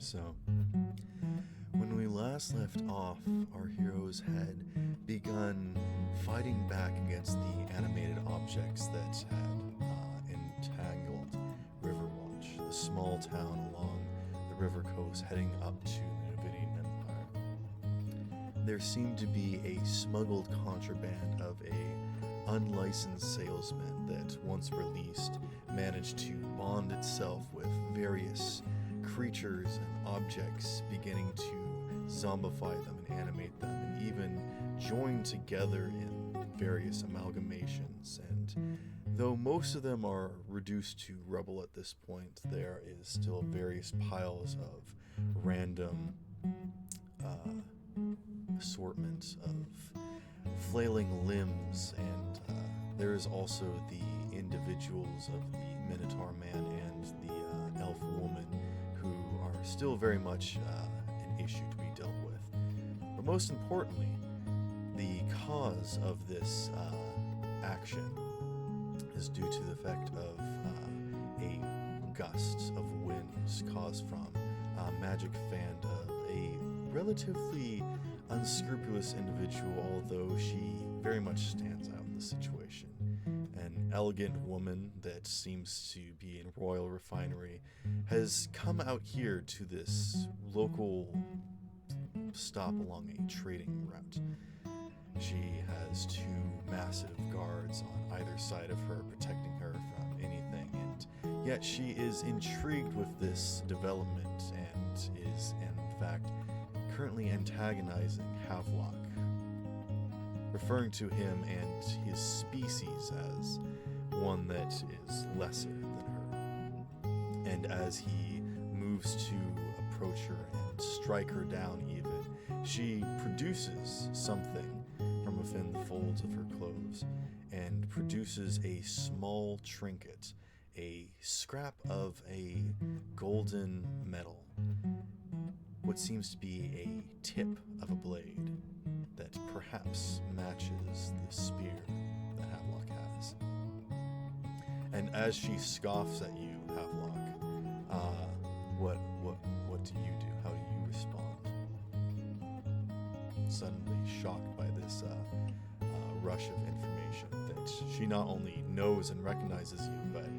So, when we last left off, our heroes had begun fighting back against the animated objects that had entangled Riverwatch, the small town along the river coast heading up to the Davidian Empire. There seemed to be a smuggled contraband of a unlicensed salesman that, once released, managed to bond itself with various creatures and objects, beginning to zombify them and animate them, and even join together in various amalgamations. And though most of them are reduced to rubble at this point, there is still various piles of random assortment of flailing limbs, and there is also the individuals of the Minotaur Man and the Elf Woman, who are still very much an issue to be dealt with. But most importantly, the cause of this action is due to the effect of a gust of winds caused from a magic fan of a relatively unscrupulous individual, although she very much stands out in the situation. An elegant woman that seems to be in royal refinery has come out here to this local stop along a trading route. She has two massive guards on either side of her, protecting her from anything, and yet she is intrigued with this development and is, in fact, currently antagonizing Havelock, referring to him and his species as one that is lesser than her. And as he moves to approach her and strike her down even, she produces something from within the folds of her clothes and produces a small trinket, a scrap of a golden metal, what seems to be a tip of a blade that perhaps matches the spear that Havelock has. And as she scoffs at you, Havelock, what do you do? How do you respond? Suddenly shocked by this rush of information that she not only knows and recognizes you, but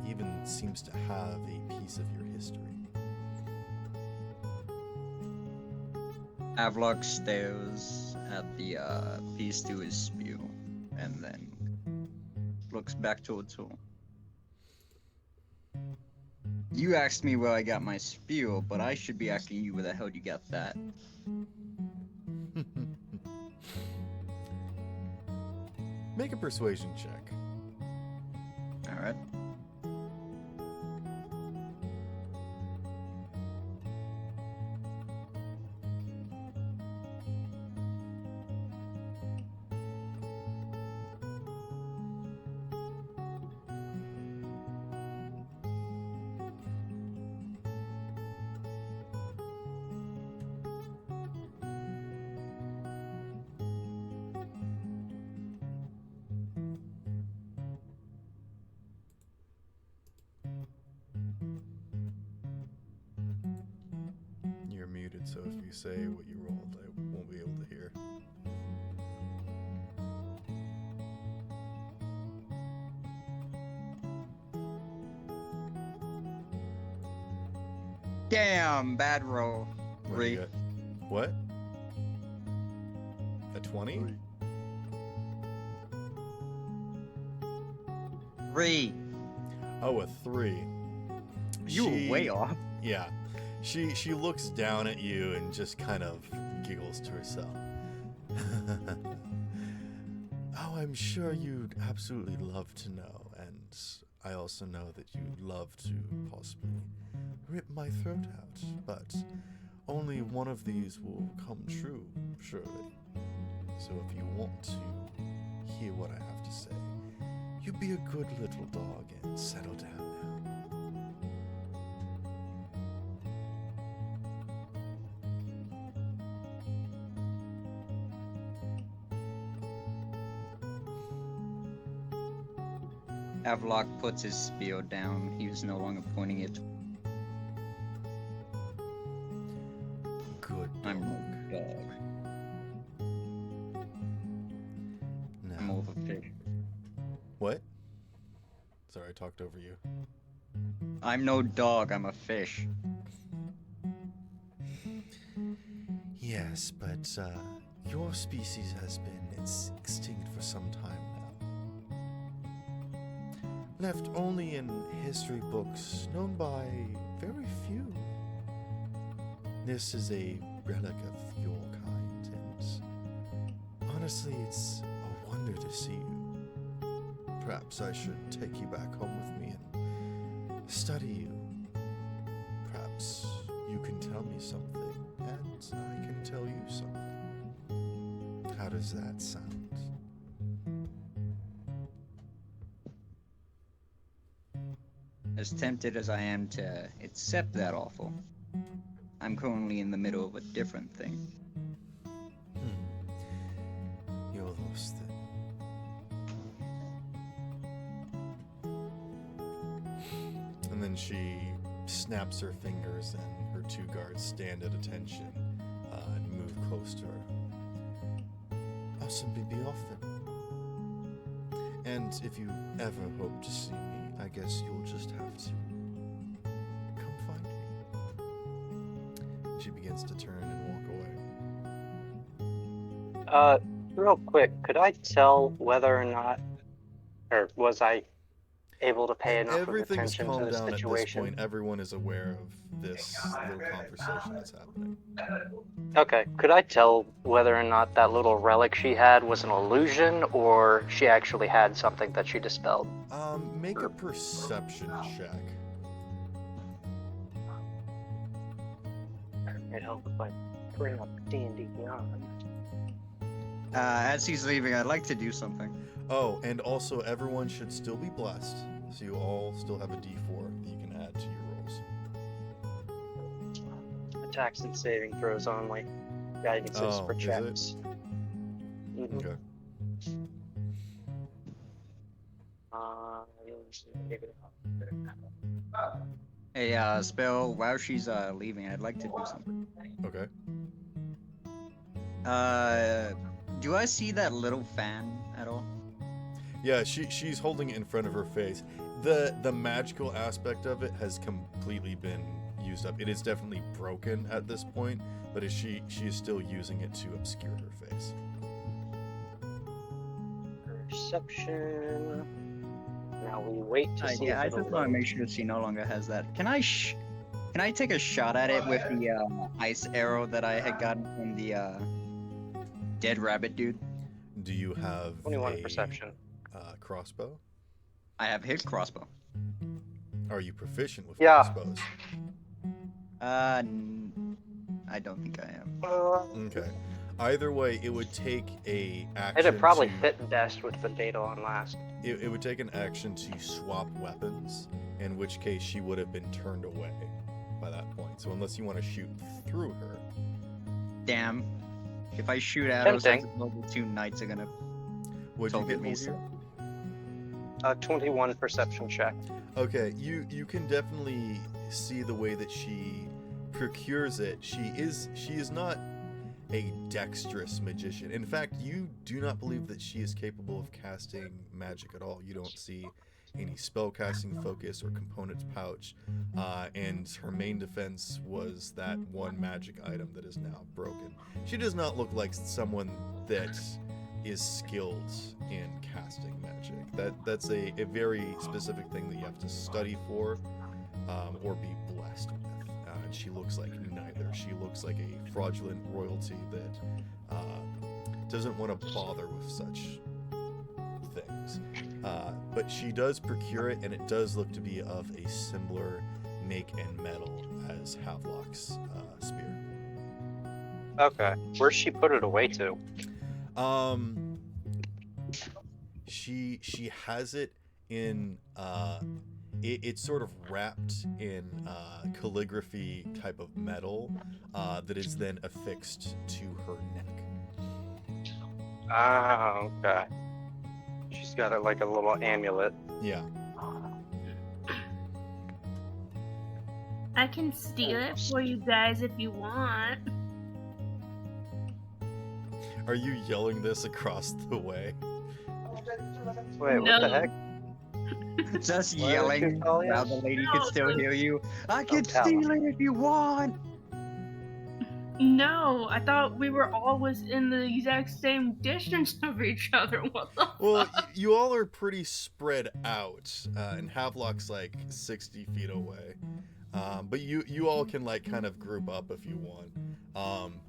even seems to have a piece of your history. Havelock stares at the piece to his spew, and then looks back to O'Toole. You asked me where I got my spew, but I should be asking you where the hell you got that. Make a persuasion check. Alright. You're muted, so if you say what you rolled, I won't be able to hear. Damn, bad roll. What do you got? What? A 20? 3. Oh, a 3. You were way off. Yeah. She looks down at you and just kind of giggles to herself. Oh, I'm sure you'd absolutely love to know, and I also know that you'd love to possibly rip my throat out, but only one of these will come true, surely. So if you want to hear what I have to say, you be a good little dog and settle down now. Havelock puts his spear down. He was no longer pointing it. good I'm dog. no dog. I'm Now, more of a fish. what? Sorry, I talked over you. I'm no dog, I'm a fish. Yes, but your species has been extinct for some time now. Left only in history books, known by very few. This is a relic of your kind, and honestly, it's a wonder to see you. Perhaps I should take you back home with me and study you. Perhaps you can tell me something, and I can tell you something. How does that sound? As tempted as I am to accept that offer, I'm currently in the middle of a different thing. You're lost then. And then she snaps her fingers, and her two guards stand at attention and move close to her. I'll simply be off then. And if you ever hope to see me, I guess you'll just have to come find me. She begins to turn and walk away. Real quick, could I tell whether or not, or was I able to pay enough of Everything's attention to calmed the down at this situation? point. Everyone is aware of this little conversation that's happening. Okay, could I tell whether or not that little relic she had was an illusion, or she actually had something that she dispelled? Make a perception check. It helped if I bring up D&D Beyond. As he's leaving, I'd like to do something. Oh, and also everyone should still be blessed, so you all still have a D4 that you can add to your rolls. Attacks and saving throws only. Guidances Oh, for is it? checks. Mhm. Okay. Hey, Spell, while she's leaving, I'd like to do something. Okay. Do I see that little fan at all? Yeah, she's holding it in front of her face. The magical aspect of it has completely been used up. It is definitely broken at this point, but she is still using it to obscure her face. Perception. Now we wait to see. Yeah, I if just it'll want to load. make sure she no longer has that. Can I take a shot at it with the ice arrow that I had gotten from the dead rabbit dude? Do you have 21 a perception. Crossbow? I have his crossbow. Are you proficient with Yeah. crossbows? I don't think I am. Okay. Either way, it would take a action. It'd probably to, fit best with the data on last. It would take an action to swap weapons, in which case she would have been turned away by that point. So unless you want to shoot through her, Damn. If I shoot arrows, Tempting. the two knights are gonna would you target get me. me here? 21 perception check. Okay, you can definitely see the way that she procures it. She is not a dexterous magician. In fact, you do not believe that she is capable of casting magic at all. You don't see any spellcasting focus or components pouch, and her main defense was that one magic item that is now broken. She does not look like someone that is skilled in casting magic. That's a very specific thing that you have to study for, or be blessed with. And she looks like neither. She looks like a fraudulent royalty that doesn't want to bother with such things. But she does procure it, and it does look to be of a similar make and metal as Havelock's spear. Okay. Where's she put it away to? She has it in it's sort of wrapped in calligraphy type of metal that is then affixed to her neck. Ah, okay. She's got it like a little amulet. Yeah. I can steal it for you guys if you want. Are you yelling this across the way? Wait, what No. the heck? Just Why would you yelling call while yes? the lady No, could still the- hear you. I can Callum. steal it if you want. No, I thought we were all within the exact same distance of each other. What the Well, fuck? you all are pretty spread out, and Havelock's like 60 feet away. But you all can like kind of group up if you want.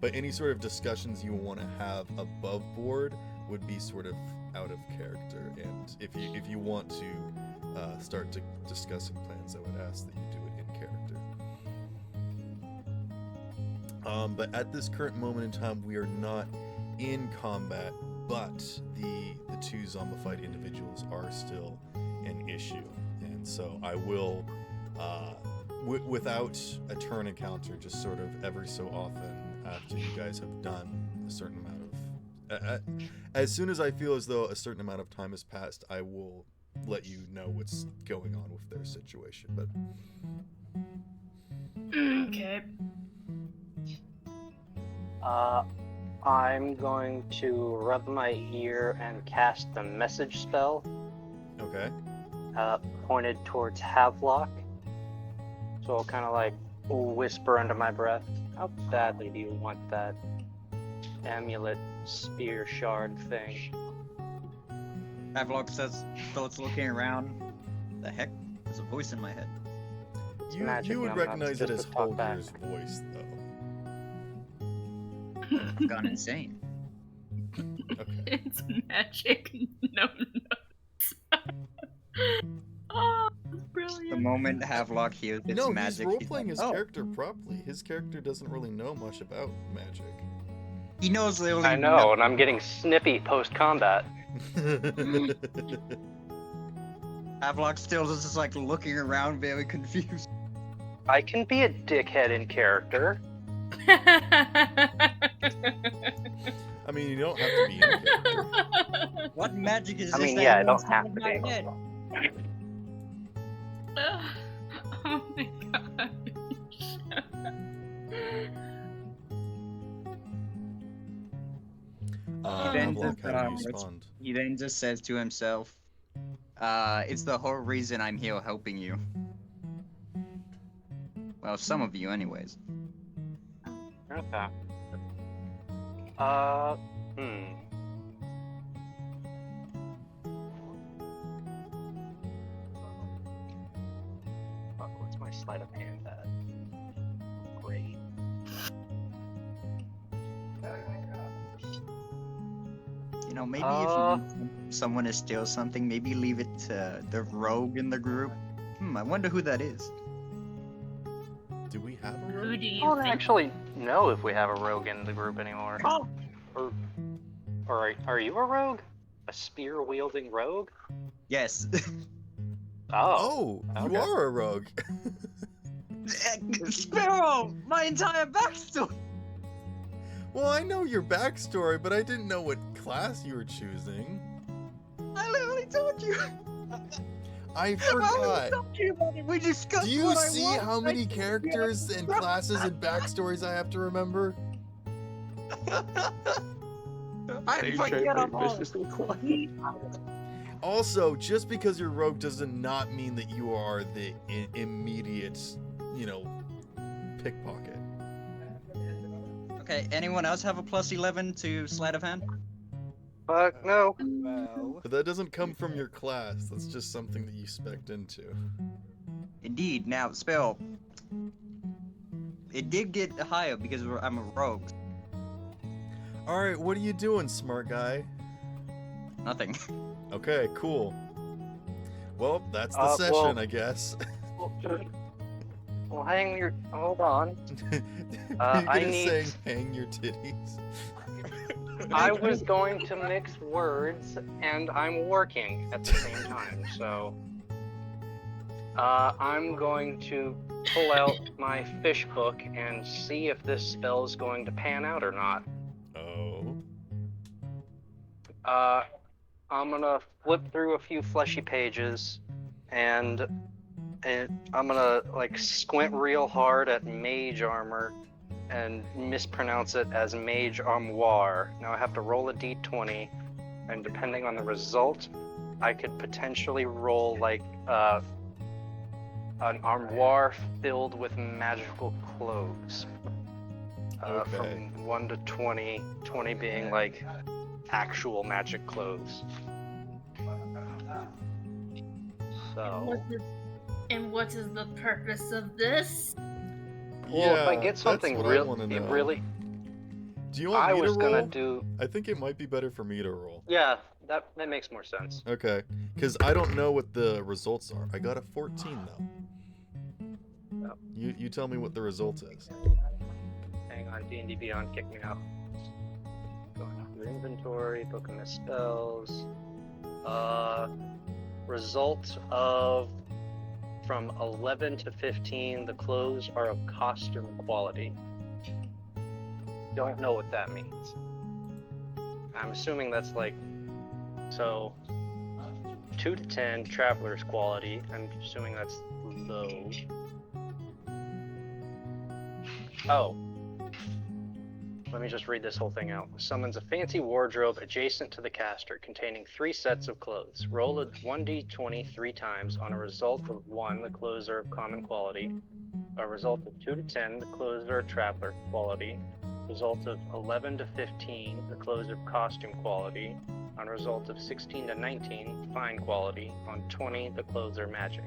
But any sort of discussions you want to have above board would be sort of out of character. And if you want to start to discussing plans, I would ask that you do it in character. But at this current moment in time, we are not in combat, but the two zombified individuals are still an issue. And so I will, without a turn encounter, just sort of every so often after you guys have done a certain amount of... as soon as I feel as though a certain amount of time has passed, I will let you know what's going on with their situation. But Okay. I'm going to rub my ear and cast the message spell, okay. pointed towards Havelock. So I'll kind of like whisper under my breath, how badly do you want that amulet spear shard thing? Havelock starts looking around. The heck? There's a voice in my head. It's You magic, would I'm not recognize it supposed as to talk back. Holger's voice, though. I've gone insane. Okay. It's magic. No. Oh, it's The brilliant. moment Havelock hears it's No, magic, he's he's role-playing like, his "Oh." character properly. His character doesn't really know much about magic. He knows literally I know, and I'm getting snippy post-combat. Havelock still is just like looking around, very confused. I can be a dickhead in character. I mean, you don't have to be in character. What magic is I this? mean, that yeah, I you don't want have in to my be. head? Oh my gosh. Then Havelock, just, how do you it's- respond? He then just says to himself, it's the whole reason I'm here helping you. Well, some of you anyways. Okay. Fuck, what's my sleight of hand at? Great. You know, maybe if you need someone to steal something, maybe leave it to the rogue in the group. I wonder who that is. Do we have a Who rogue? do I you don't think? actually know if we have a rogue in the group anymore. Oh! Or are you a rogue? A spear-wielding rogue? Yes. Oh. Oh, you okay. are a rogue. Sparrow! My entire backstory! Well, I know your backstory, but I didn't know what class you were choosing. I literally told you! I I forgot. told you about it. We discussed Do you what I see want. how many characters and classes and backstories I have to remember? I forget them all. Also, just because you're rogue does not mean that you are the immediate, pickpocket. Okay, anyone else have a plus 11 to sleight of hand? Fuck no. But that doesn't come from your class. That's just something that you spec'd into. Indeed. Now, spell. It did get higher because I'm a rogue. All right, what are you doing, smart guy? Nothing. Okay, cool. Well, that's the well- session, I guess. Well, hold on. Are you I gonna need- say hang your titties? I was going to mix words, and I'm working at the same time, so... I'm going to pull out my fish book and see if this spell is going to pan out or not. Oh. I'm gonna flip through a few fleshy pages, and I'm gonna, like, squint real hard at mage armor, and mispronounce it as Mage Armoire. Now I have to roll a d20, and depending on the result, I could potentially roll like an armoire filled with magical clothes. Okay. From 1 to 20, 20 being like actual magic clothes. So, What is the purpose of this? well, if I Yeah, get something that's what I wanna know. really, Do you want I me was to roll? gonna do. I think it might be better for me to roll. Yeah, that makes more sense. Okay, because I don't know what the results are. I got a 14 though. Yep. You tell me what the result is. Hang on, D&D Beyond kicked me out. Going through inventory, book of misspells. Result of from 11 to 15, the clothes are of costume quality. Don't know what that means. I'm assuming that's like, so 2 to 10, traveler's quality. I'm assuming that's low. Oh. Let me just read this whole thing out. Summons a fancy wardrobe adjacent to the caster containing 3 sets of clothes. Roll a 1d20 3 times. On a result of 1, the clothes are of common quality. A result of 2 to 10, the clothes are of traveler quality. Result of 11 to 15, the clothes are of costume quality. On a result of 16 to 19, fine quality. On 20, the clothes are magic.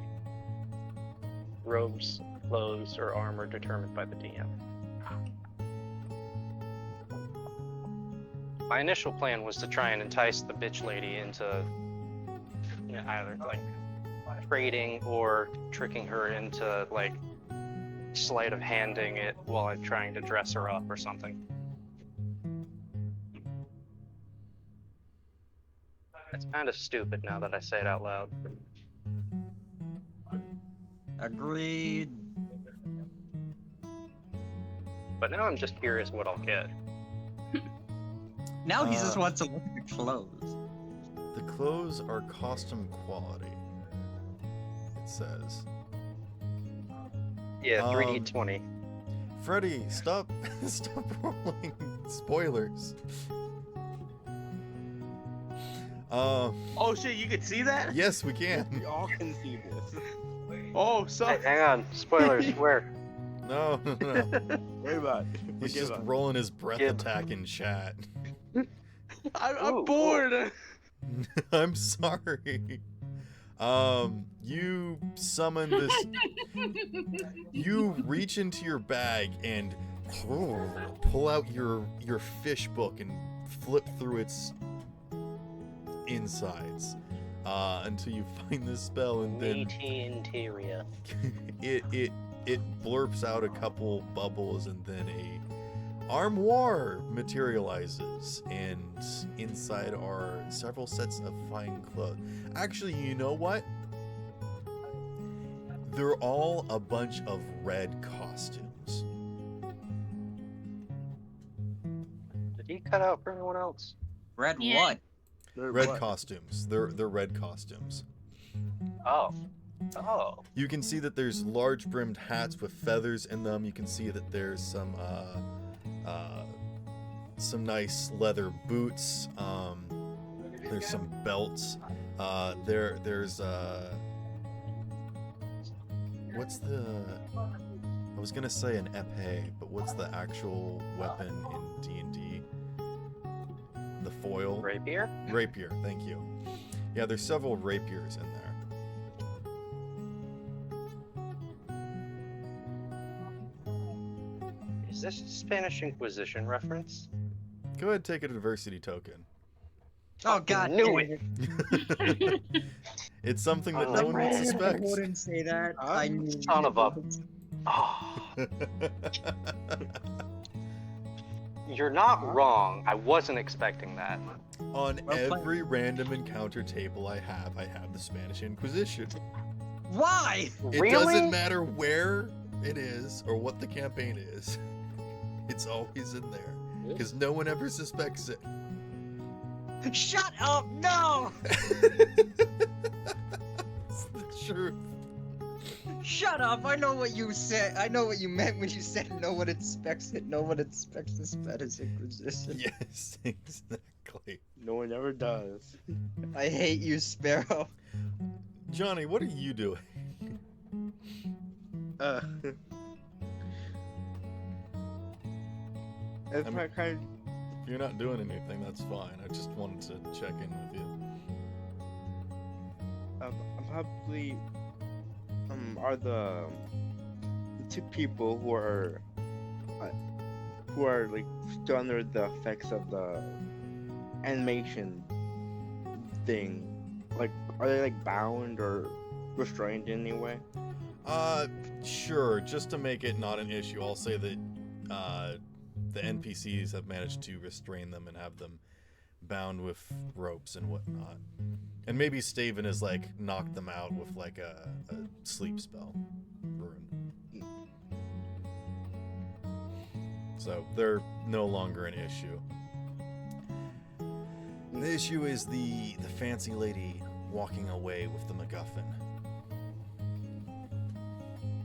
Robes, clothes, or armor determined by the DM. My initial plan was to try and entice the bitch lady into either like trading or tricking her into like sleight of handing it while I'm trying to dress her up or something. It's kind of stupid now that I say it out loud. Agreed. But now I'm just curious what I'll get. Now he just wants to look at the clothes. The clothes are costume quality. It says. Yeah, 3d20. Freddy, stop rolling spoilers. Oh shit, you can see that? Yes, we can. We all can see this. Oh, sorry. Hang on, spoilers, where? No. Worry about it. He's Forgive just us. rolling his breath Give- attack in chat. I'm Ooh, bored. I'm sorry. You summon this. You reach into your bag and pull out your fish book and flip through its insides until you find this spell, and then Meaty interior. it blurps out a couple bubbles, and then a armoire materializes, and inside are several sets of fine clothes. Actually, you know what? They're all a bunch of red costumes. Did he cut out for anyone else? Red Yeah. what? Red costumes. They're red costumes. Oh. Oh. You can see that there's large brimmed hats with feathers in them. You can see that there's some nice leather boots. There's some belts. There's what's the? I was gonna say an epee, but what's the actual weapon in D&D? The foil. Rapier? Rapier. Thank you. Yeah, there's several rapiers in there. Is this a Spanish Inquisition reference? Go ahead, take a diversity token. Oh god. Knew damn it. It's something that Oh, no one would man. suspect. I wouldn't say that. I knew. Son of a- Oh, you're not wrong. I wasn't expecting that. On Well played. every random encounter table I have the Spanish Inquisition. Why? It Really? doesn't matter where it is or what the campaign is. It's always in there. Because no one ever suspects it. Shut up! No! It's the truth. Shut up! I know what you said. I know what you meant when you said no one expects it. No one expects the Spanish Inquisition. Yes, exactly. No one ever does. I hate you, Sparrow. Johnny, what are you doing? It's I my mean- kind. If you're not doing anything, that's fine. I just wanted to check in with you. I'm probably are the two people who are like still under the effects of the animation thing. Like, are they like bound or restrained in any way? Sure. Just to make it not an issue, I'll say that the NPCs have managed to restrain them and have them bound with ropes and whatnot. And maybe Staven has like knocked them out with like a sleep spell rune. So they're no longer an issue. The issue is the fancy lady walking away with the MacGuffin.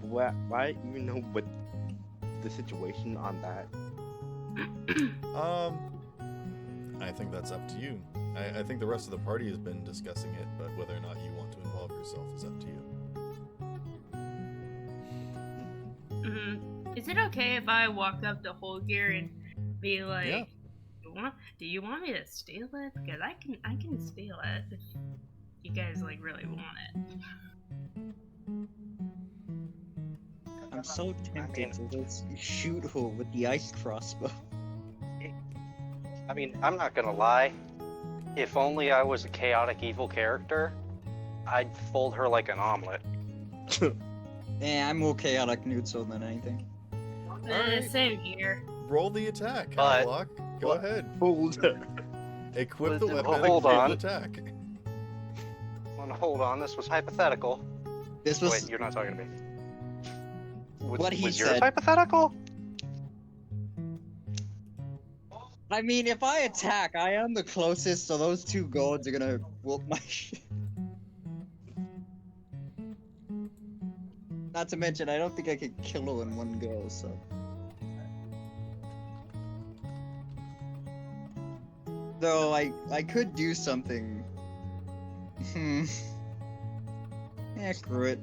Why even know what the situation on that? I think that's up to you. I think the rest of the party has been discussing it, but whether or not you want to involve yourself is up to you. Is it okay if I walk up to Holger and be like, Yeah. Do you want me to steal it? Because I can steal it if you guys like really want it. I'm so tempted to just shoot her with the ice crossbow. I mean, I'm not gonna lie. If only I was a chaotic evil character, I'd fold her like an omelet. I'm more chaotic neutral than anything. Alright. Same here. Roll the attack, But- Havelock. Go ahead. Hold. Equip the Listen, weapon and hold roll on. the attack. Well, hold on, this was hypothetical. This was Wait, you're not talking to me. what he was yours said. hypothetical? I mean, if I attack, I am the closest, so those two guards are gonna whoop my shit. Not to mention, I don't think I could kill her in one go, so. Though, I could do something. Screw it.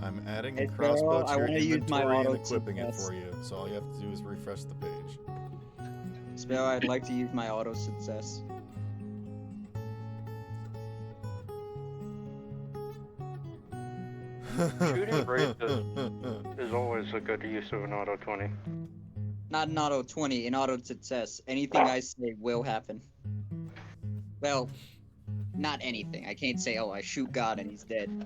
I'm adding Hey, a crossbow Sparrow, I to your wanna use my inventory and auto equipping it success. for you. So all you have to do is refresh the page. Sparrow, I'd like to use my auto success. Shooting brave is always a good use of an auto 20. Not an auto 20, an auto success. Anything I say will happen. Well, not anything. I can't say, oh, I shoot God and he's dead.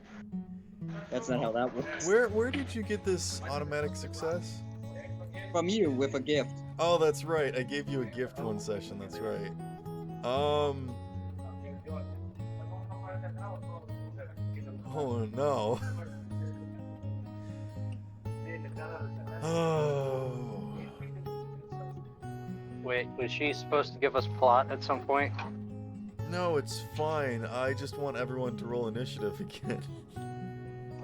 That's not how that works. Where did you get this automatic success? From you with a gift. Oh, that's right. I gave you a gift one session. That's right. Oh no. Oh. Wait, was she supposed to give us plot at some point? No, it's fine. I just want everyone to roll initiative again.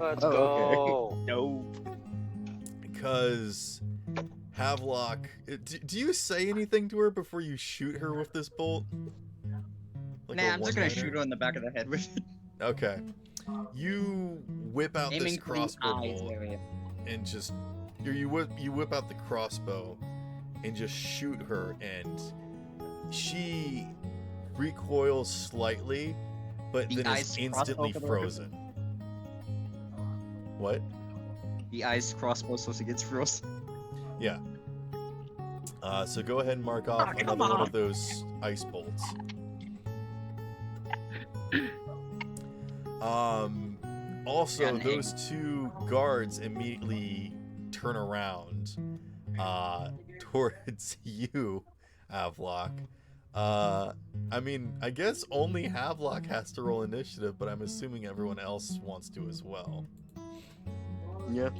Let's Oh, go. No. Because Havelock, do you say anything to her before you shoot her with this bolt? Like Nah, a I'm just gonna one-liner? shoot her in the back of the head with it. Okay. You whip out Aiming this for the crossbow eyes bolt area. and just you whip out the crossbow and just shoot her, and she recoils slightly, but The then ice is instantly crossbow frozen. What? The ice crossbow so she gets frozen. Yeah. So go ahead and mark off come another one on. of those ice bolts. Also, Got an those two guards immediately turn around towards you, Havelock. I mean, I guess only Havelock has to roll initiative, but I'm assuming everyone else wants to as well. Yeah.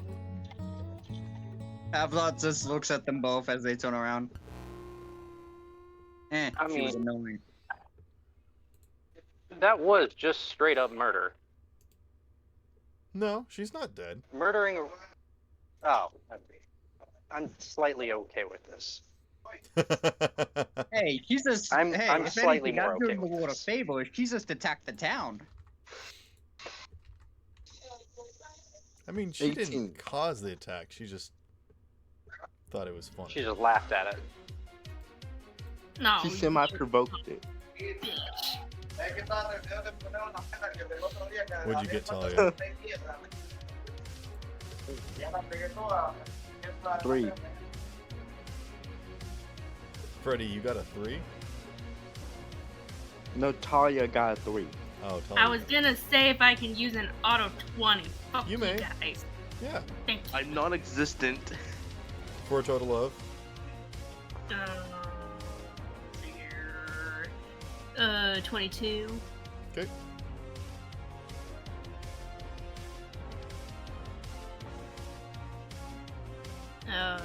Havelock just looks at them both as they turn around. I She was mean- annoying. That was just straight up murder. No, she's not dead. Murdering a... Oh, I'm slightly okay with this. Hey, she's just. I'm if slightly anything, more I'm doing okay the with Lord a this. favor. She's just attacked the town. I mean, she 18. didn't cause the attack. She just thought it was funny. She just laughed at it. No. She you semi-provoked it. bitch. What'd you get, Talia? 3. Freddy, you got a 3? No, Talia got a 3. Oh, Talia. I was gonna say if I can use an auto 20. Fuck You may. guys. Yeah. Thank you. I'm non-existent. For a total of. Here. 22. Okay. Um.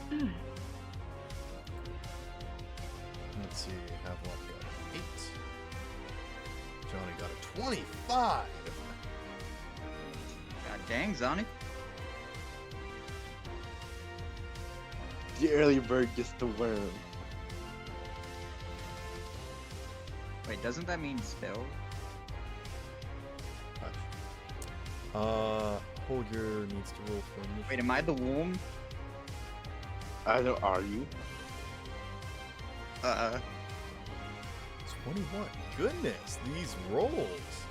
hmm. Let's see. Havelock got an 8. Johnny got a 25. God dang, Zonny. The early bird gets the worm. Wait, doesn't that mean spell? Holger needs to roll for initiative. Wait, am I the womb? I don't. Are you? 21. Goodness, these rolls.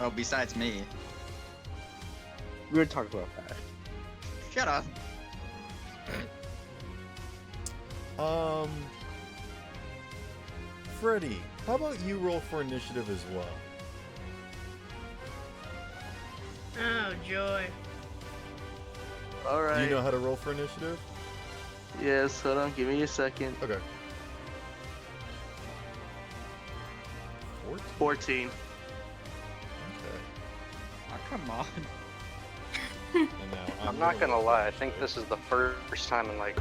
Oh, besides me. We were talking about that. Shut up. Freddy, how about you roll for initiative as well? Oh, joy. Alright. Do you know how to roll for initiative? Yes, hold on, give me a second. Okay. 14? 14. Okay. Oh, come on. And now I'm not gonna lie, I think this is the first time in like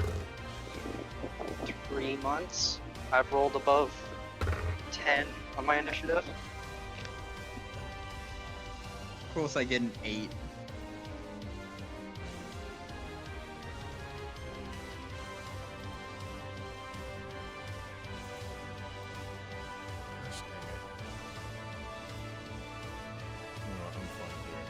3 months I've rolled above 10 on my initiative. Of course, I get an 8. Gosh dang it. No, I'm fine here.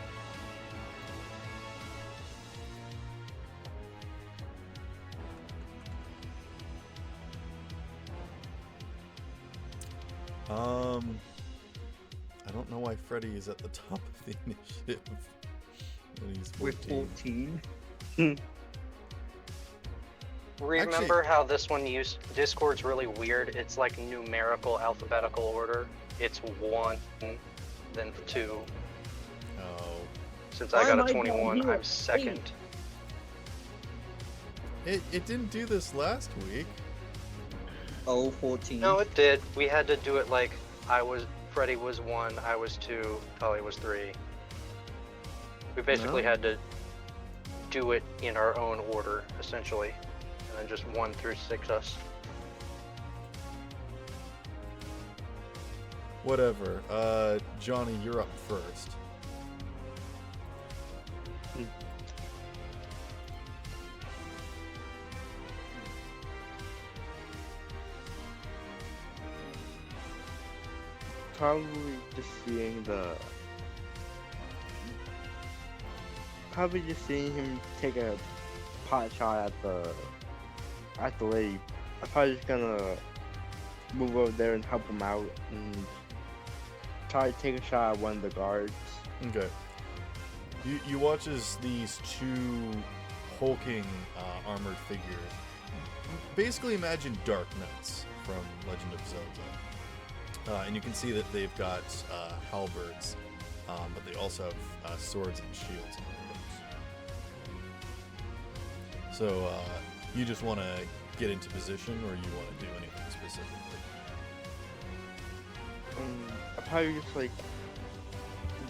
I don't know why Freddy is at the top of the initiative. When he's 14. With 14. Remember how this one used Discord's really weird? It's like numerical alphabetical order. It's 1, then 2. Oh. Since Why I got am a I down 21, here? I'm second. It didn't do this last week. Oh, 14. No, it did. We had to do it like Freddy was 1, I was 2, Tully was 3. We basically No. had to do it in our own order, essentially. And then just 1 through 6 us. Whatever. Johnny, you're up first. Probably just seeing the. Probably just seeing him take a pot shot at the lady. I'm probably just gonna move over there and help him out and try to take a shot at one of the guards. Okay. You watch as these two hulking armored figures. Basically, imagine Dark Knights from Legend of Zelda. And you can see that they've got halberds, but they also have swords and shields on their hips. So, you just want to get into position, or you want to do anything specifically? I probably just like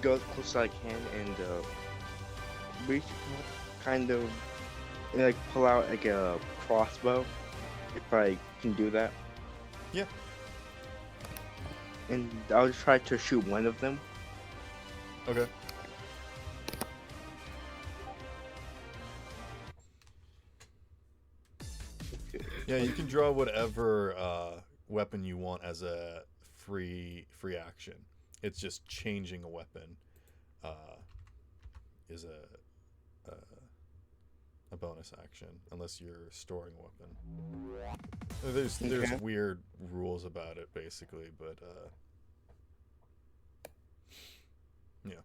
go as close as I can and reach, kind of, and, like pull out like a crossbow if I can do that. Yeah. And I'll try to shoot one of them. Okay. Yeah, you can draw whatever weapon you want as a free action. It's just changing a weapon is a bonus action unless you're storing a weapon. There's Okay. weird rules about it basically, but yeah.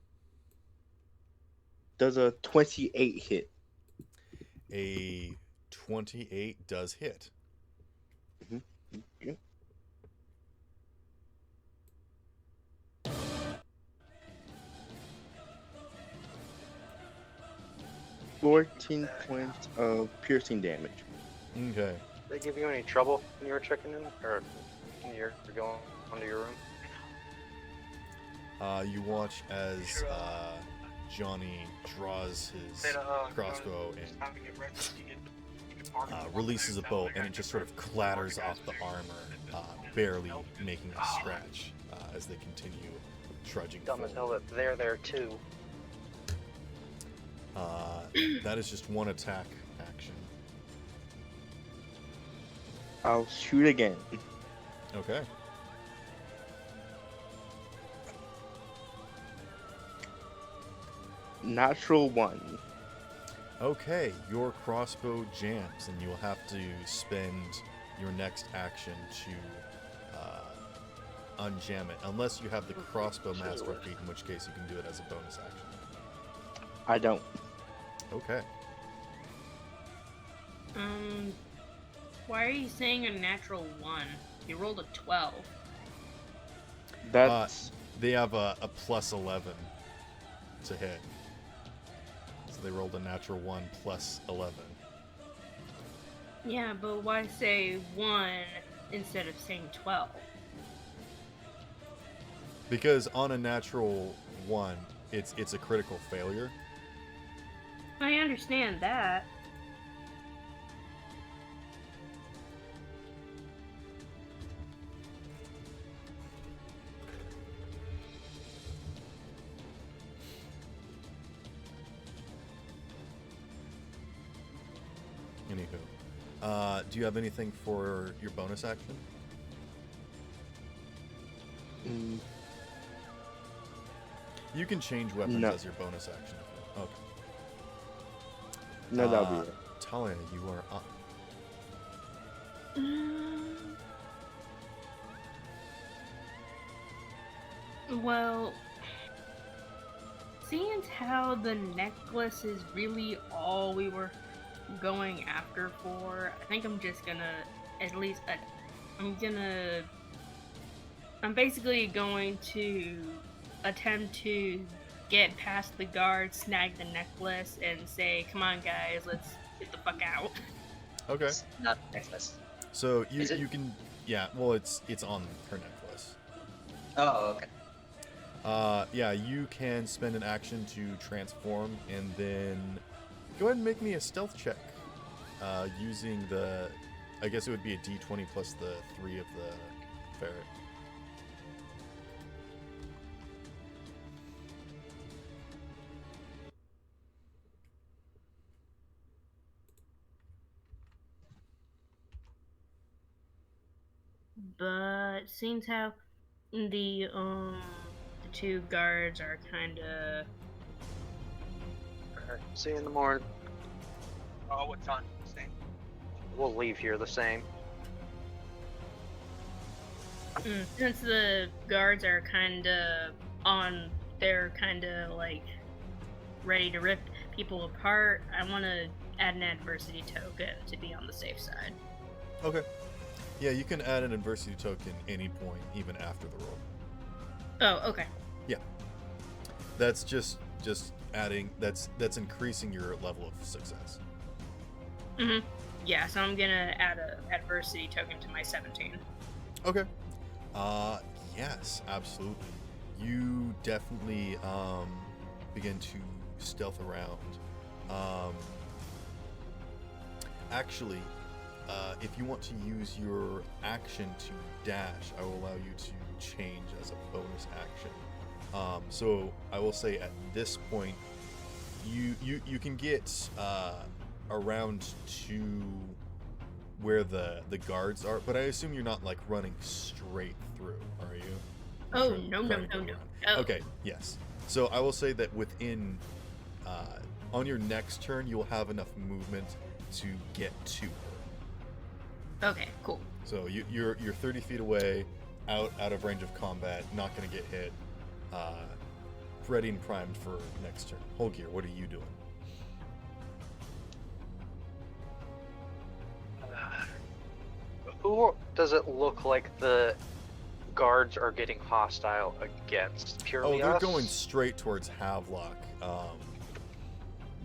Does a 28 hit? A 28 does hit. Okay. $14 points of piercing damage. Okay. Did they give you any trouble when you were checking in, or when you're going onto your room? You watch as Johnny draws his crossbow and releases a bolt, and it just sort of clatters off the armor, barely making a scratch as they continue trudging Dumb as hell forward. that they're there too. That is just one attack action. I'll shoot again. Okay. Natural 1. Okay, your crossbow jams, and you will have to spend your next action to unjam it, unless you have the crossbow master feat, in which case you can do it as a bonus action. I don't. Okay. Why are you saying a natural 1? You rolled a 12. That's They have a plus 11 to hit. So they rolled a natural 1 plus 11. Yeah, but why say 1 instead of saying 12? Because on a natural 1, it's a critical failure. I understand that. Anywho, do you have anything for your bonus action? mm, You can change weapons No. as your bonus action. Okay. no, that'll be it. Talia, you are up. Well, seeing how the necklace is really all we were going after for, I think I'm just gonna I'm basically going to attempt to get past the guard, snag the necklace, and say, "Come on, guys, let's get the fuck out." Okay. It's not a necklace. So you Is it- you can well it's on her necklace. Oh, okay. Yeah, you can spend an action to transform, and then go ahead and make me a stealth check. Using I guess it would be a D20 plus the 3 of the ferret. But seeing how the two guards are kind of Alright, see you in the morning. Oh, what time? Same. We'll leave here the same. since the guards are kind of they're kind of like ready to rip people apart, I want to add an adversity token to be on the safe side. Okay. Yeah, you can add an adversity token any point, even after the roll. Oh, okay. That's just adding. That's increasing your level of success. Yeah, so I'm gonna add a adversity token to my 17. Okay. Yes, absolutely. You definitely begin to stealth around. Actually, if you want to use your action to dash, I will allow you to change as a bonus action. So I will say at this point, you can get around to where the guards are, but I assume you're not like running straight through, are you? You're Oh, trying no, to no, go no, no. around. Oh. Okay, yes. So I will say that within on your next turn, you'll have enough movement to get to her. Okay, cool. So you're 30 feet away, out of range of combat, not going to get hit. Ready and primed for next turn. Holgear, what are you doing? Who does it look like the guards are getting hostile against? Oh, Purely they're us? going straight towards Havelock.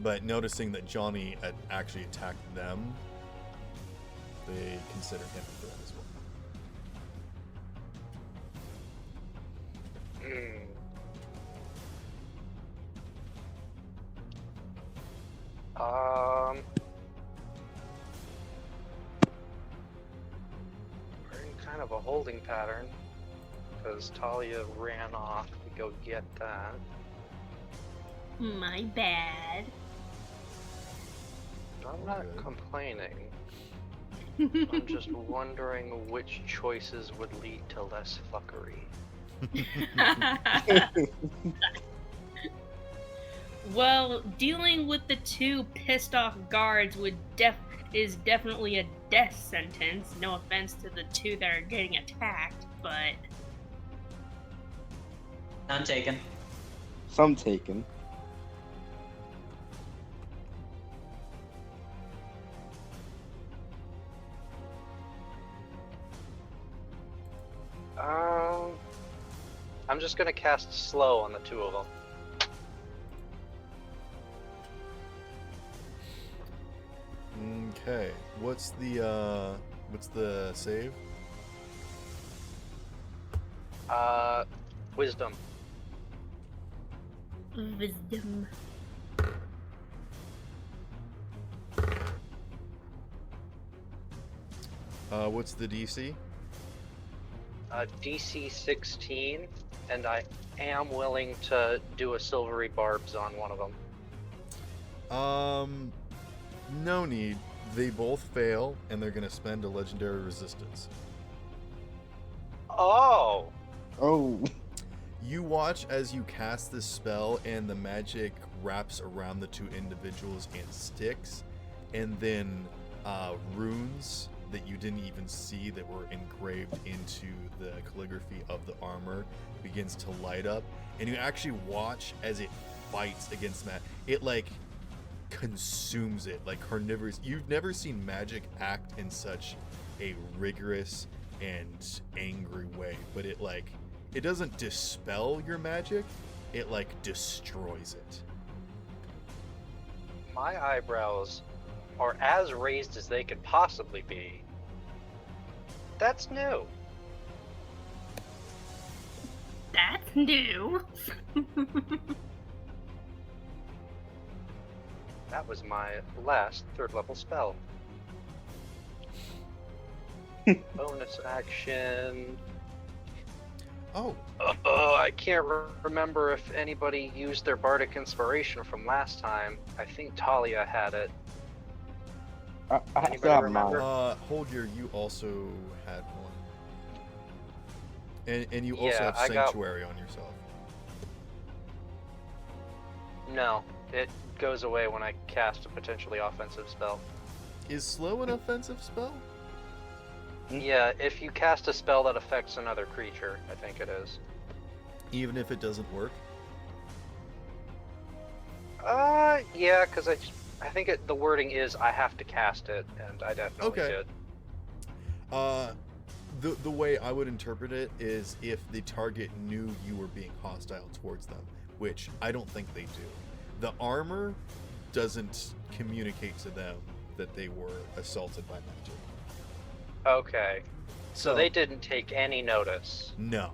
But noticing that Johnny had actually attacked them, they consider him a threat as well. We're in kind of a holding pattern because Talia ran off to go get that. My bad. I'm not Okay. complaining. I'm just wondering which choices would lead to less fuckery. Well, dealing with the two pissed off guards is definitely a death sentence. No offense to the two that are getting attacked, but None taken. Some taken. I'm just gonna cast slow on the two of them. Okay. What's the save? Wisdom. wisdom. What's the DC? DC 16, and I am willing to do a silvery barbs on one of them. No need. They both fail, and they're gonna spend a legendary resistance. Oh! Oh. You watch as you cast this spell, and the magic wraps around the two individuals and sticks, and then runes that you didn't even see that were engraved into the calligraphy of the armor begins to light up, and you actually watch as it fights against that. It like consumes it like carnivorous. You've never seen magic act in such a rigorous and angry way, but it doesn't dispel your magic, it like destroys it. My eyebrows are as raised as they could possibly be. That's new. That's new. That was my last third level spell. Bonus action. Oh, I can't remember if anybody used their bardic inspiration from last time. I think Talia had it. I Anybody still have remember? mine. Holger, you also had one. And you also Yeah, have I got- Sanctuary on yourself. No, it goes away when I cast a potentially offensive spell. Is slow an offensive spell? Yeah, if you cast a spell that affects another creature, I think it is. Even if it doesn't work? Yeah, because I think the wording is I have to cast it, and I definitely Okay. did. The way I would interpret it is if the target knew you were being hostile towards them, which I don't think they do. The armor doesn't communicate to them that they were assaulted by magic. Okay. So they didn't take any notice. No.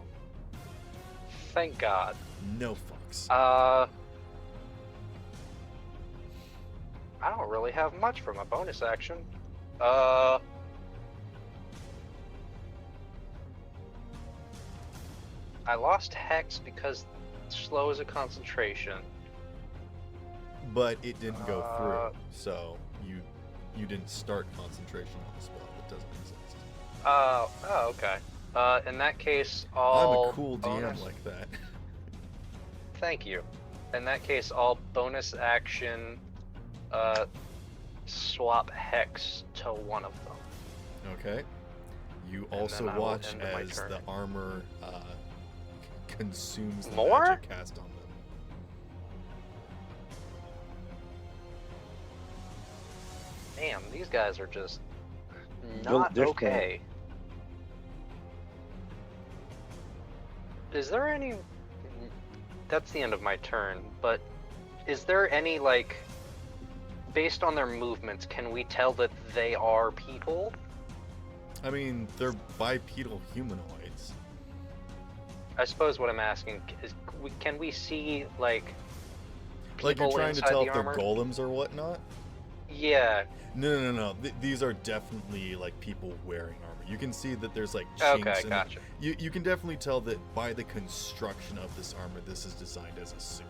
Thank God. No fucks. I don't really have much for my bonus action. I lost Hex because slow is a concentration. But it didn't go through, so you didn't start concentration on the spell. It doesn't exist. Oh, okay. In that case, all I'm a cool DM bonus... like that. Thank you. In that case, all bonus action, swap Hex to one of them. Okay. You And also then I will watch end my as turn. the armor consumes the More? magic cast on them. Damn, these guys are just Well, not they're okay. Is there any... That's the end of my turn, but is there any, like, based on their movements, can we tell that they are people? I mean, they're bipedal humanoids. I suppose what I'm asking is, can we see, like, people Like you're trying to inside tell the if they're armor? golems or whatnot? Yeah. No. These are definitely like people wearing armor. You can see that there's like chinks. Okay, in gotcha. You can definitely tell that by the construction of this armor, this is designed as a suit.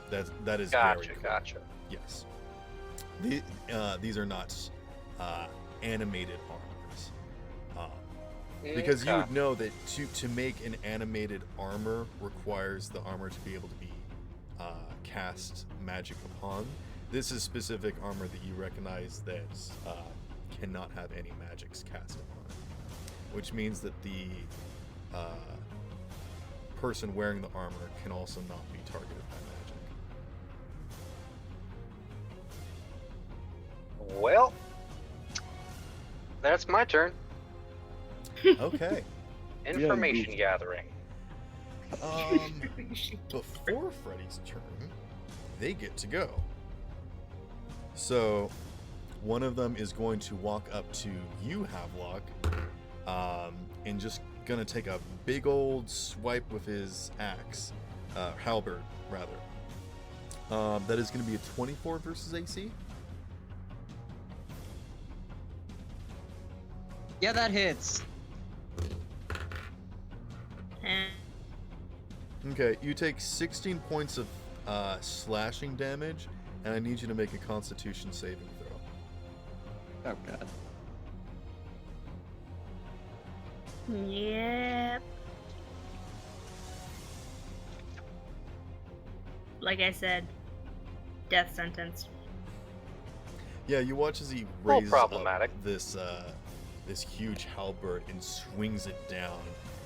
That is very Gotcha, clear. gotcha. Yes. These are not animated armors. Because you Okay. would know that to make an animated armor requires the armor to be able to be cast magic upon. This is specific armor that you recognize that cannot have any magics cast upon it, which means that the person wearing the armor can also not be targeted by magic. Well, that's my turn. Okay. Information gathering. Before Freddy's turn, they get to go. So, one of them is going to walk up to you, Havelock, and just gonna take a big old swipe with his axe, halberd, rather. That is gonna be a 24 versus AC. Yeah, that hits. And Okay, you take 16 points of slashing damage, and I need you to make a Constitution saving throw. Oh god. yep. Like I said, death sentence. Yeah, you watch as he Well, raises problematic. up this huge halberd and swings it down,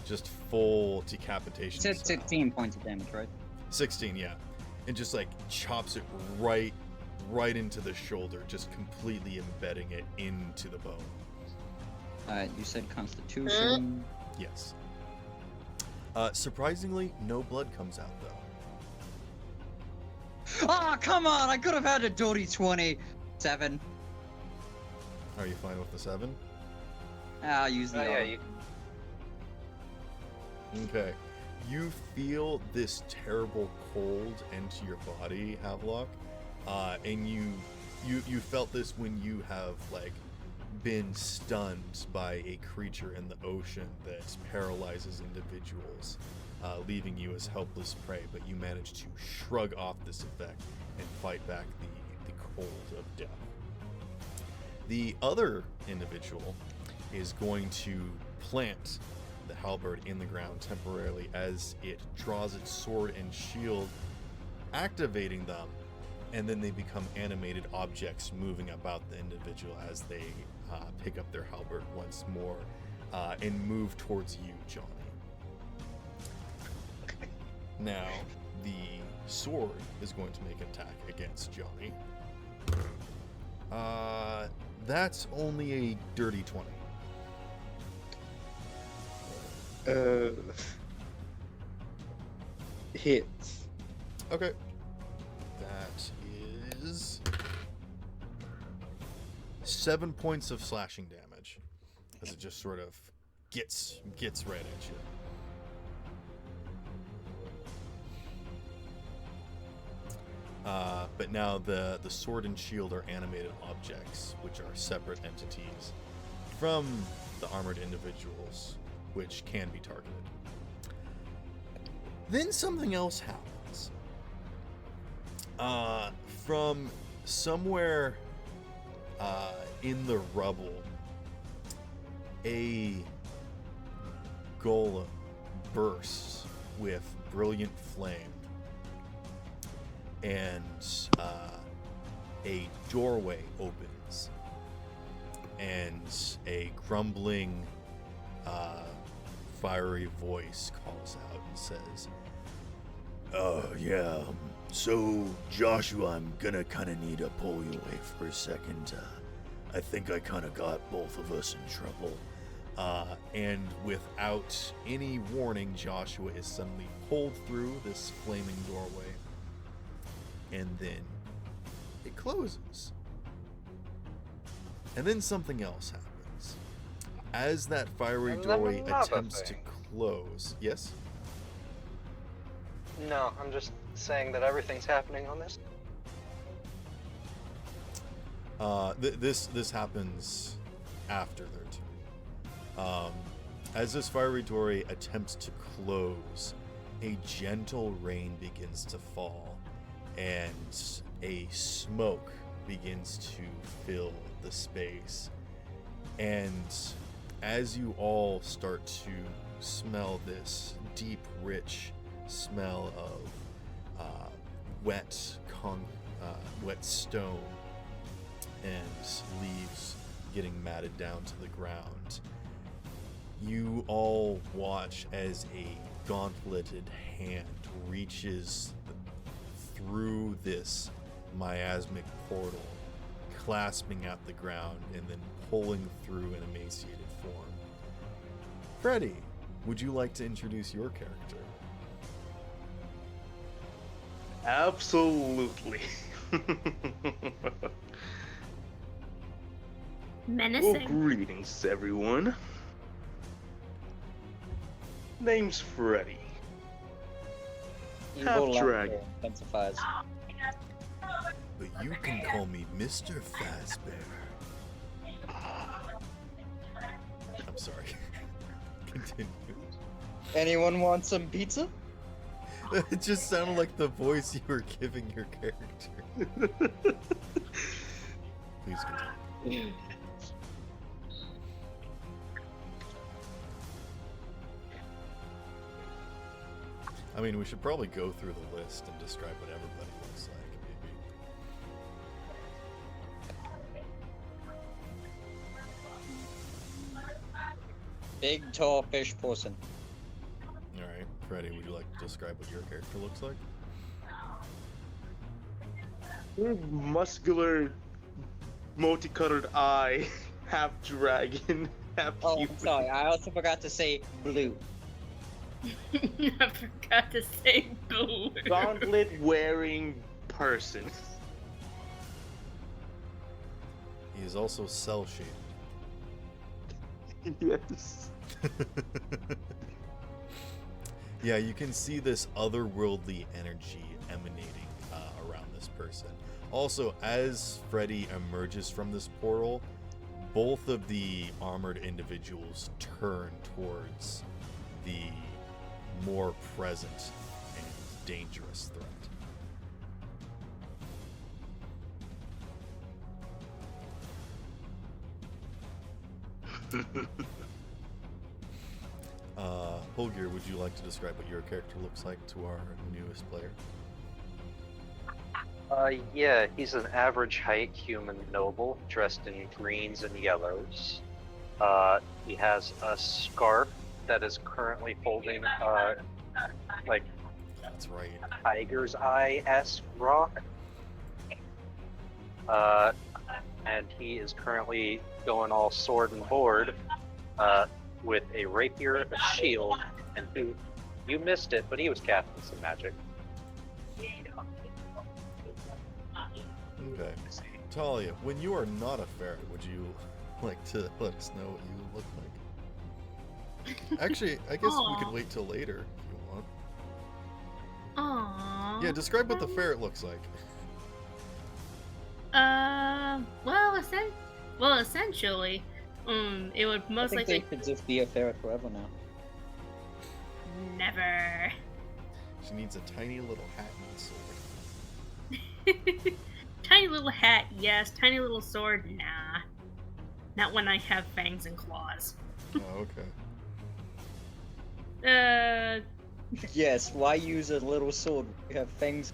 just full decapitation. It's at style. 16 points of damage, right? 16, yeah, and just like chops it right into the shoulder, just completely embedding it into the bone. Alright, you said Constitution. Yes. Surprisingly, no blood comes out though. Ah, come on! I could have had a dirty 20. 7. Are you fine with the 7? I'll use the Oh, yeah, auto. you... Okay. You feel this terrible cold into your body, Havelock, and you felt this when you have like been stunned by a creature in the ocean that paralyzes individuals, leaving you as helpless prey. But you manage to shrug off this effect and fight back the cold of death. The other individual is going to plant the halberd in the ground temporarily as it draws its sword and shield, activating them, and then they become animated objects moving about the individual as they pick up their halberd once more and move towards you, Johnny. Now, the sword is going to make an attack against Johnny. That's only a dirty 20. Hits. Okay. That is 7 points of slashing damage as it just sort of gets right at you. But now the sword and shield are animated objects, which are separate entities from the armored individuals, which can be targeted. Then something else happens. From somewhere in the rubble, a golem bursts with brilliant flame, and a doorway opens, and a grumbling, fiery voice calls out and says, yeah, so Joshua, I'm gonna kinda need to pull you away for a second. I think I kinda got both of us in trouble. And without any warning, Joshua is suddenly pulled through this flaming doorway, and then it closes. And then something else happens. As that fiery And then doorway another attempts to thing. close, yes? No, I'm just saying that everything's happening on this. This happens after their turn. As this fiery doorway attempts to close, a gentle rain begins to fall, and a smoke begins to fill the space. And as you all start to smell this deep, rich smell of wet stone and leaves getting matted down to the ground, you all watch as a gauntleted hand reaches through this miasmic portal, clasping at the ground and then pulling through an emaciated form. Freddy, would you like to introduce your character? Absolutely. Well, Menacing. greetings, everyone. Name's Freddy. Evil laughter dragon. intensifies. But you can call me Mr. Fazbear. I'm sorry. Continue. Anyone want some pizza? It just sounded like the voice you were giving your character. Please continue. I mean, we should probably go through the list and describe what everybody looks like, maybe. Big, tall fish person. Alright, Freddy, would you like to describe what your character looks like? Muscular, multicolored eye, half dragon, half Oh, human. I'm sorry. I also forgot to say blue. I forgot to say blue. Gauntlet wearing person. He is also cell-shaped. Yes. Yeah, you can see this otherworldly energy emanating around this person. Also, as Freddy emerges from this portal, both of the armored individuals turn towards the more present and dangerous threat. Holger, would you like to describe what your character looks like to our newest player? Yeah, he's an average height human noble dressed in greens and yellows. He has a scarf that is currently holding, like, That's right. tiger's eye-esque rock. And he is currently going all sword and board, with a rapier, a shield, and you missed it, but he was casting some magic. Okay. Talia, when you are not a ferret, would you like to let us know what you look like? Actually, I guess we could Aw. wait till later if you want. Aww. Yeah, describe what the ferret looks like. Well, essentially, it would I most think likely they could just be a ferret forever now. never. She needs a tiny little hat and sword. Tiny little hat, yes. Tiny little sword, nah. Not when I have fangs and claws. Oh, okay. Yes, why use a little sword? You have fangs.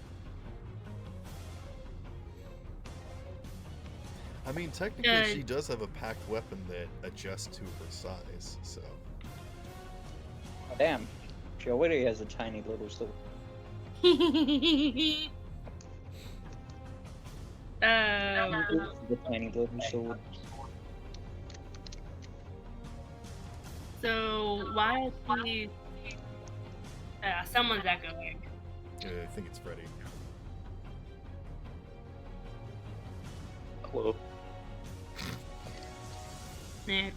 I mean, technically, Uh, she does have a packed weapon that adjusts to her size, so. Oh, damn. She already has a tiny little sword. The tiny little sword. So why is he? Someone's echoing. I think it's Freddy. Hello.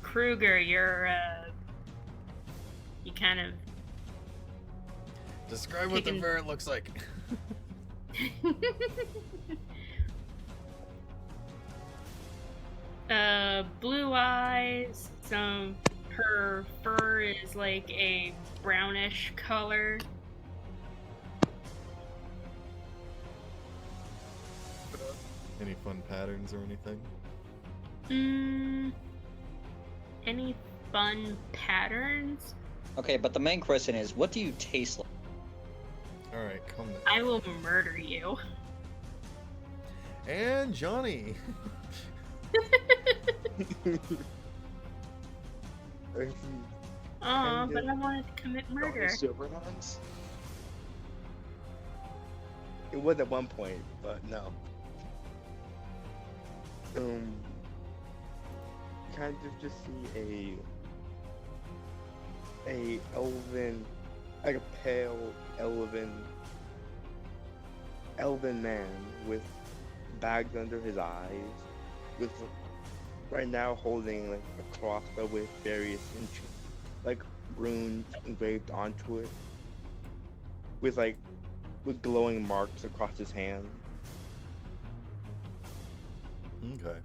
Kruger, you're you kind of Describe what the Taking- ferret looks like. blue eyes. Her fur is like a brownish color. Any fun patterns or anything? Any fun patterns? Okay, but the main question is, what do you taste like? Alright, come there. I will murder you. And Johnny! Aw, Kinda- but I wanted to commit murder. Silverhands? It was at one point, but no. Kind of just see a elven, like a pale elven man with bags under his eyes, with right now holding like a crossbow with various like runes engraved onto it, with glowing marks across his hand. Okay.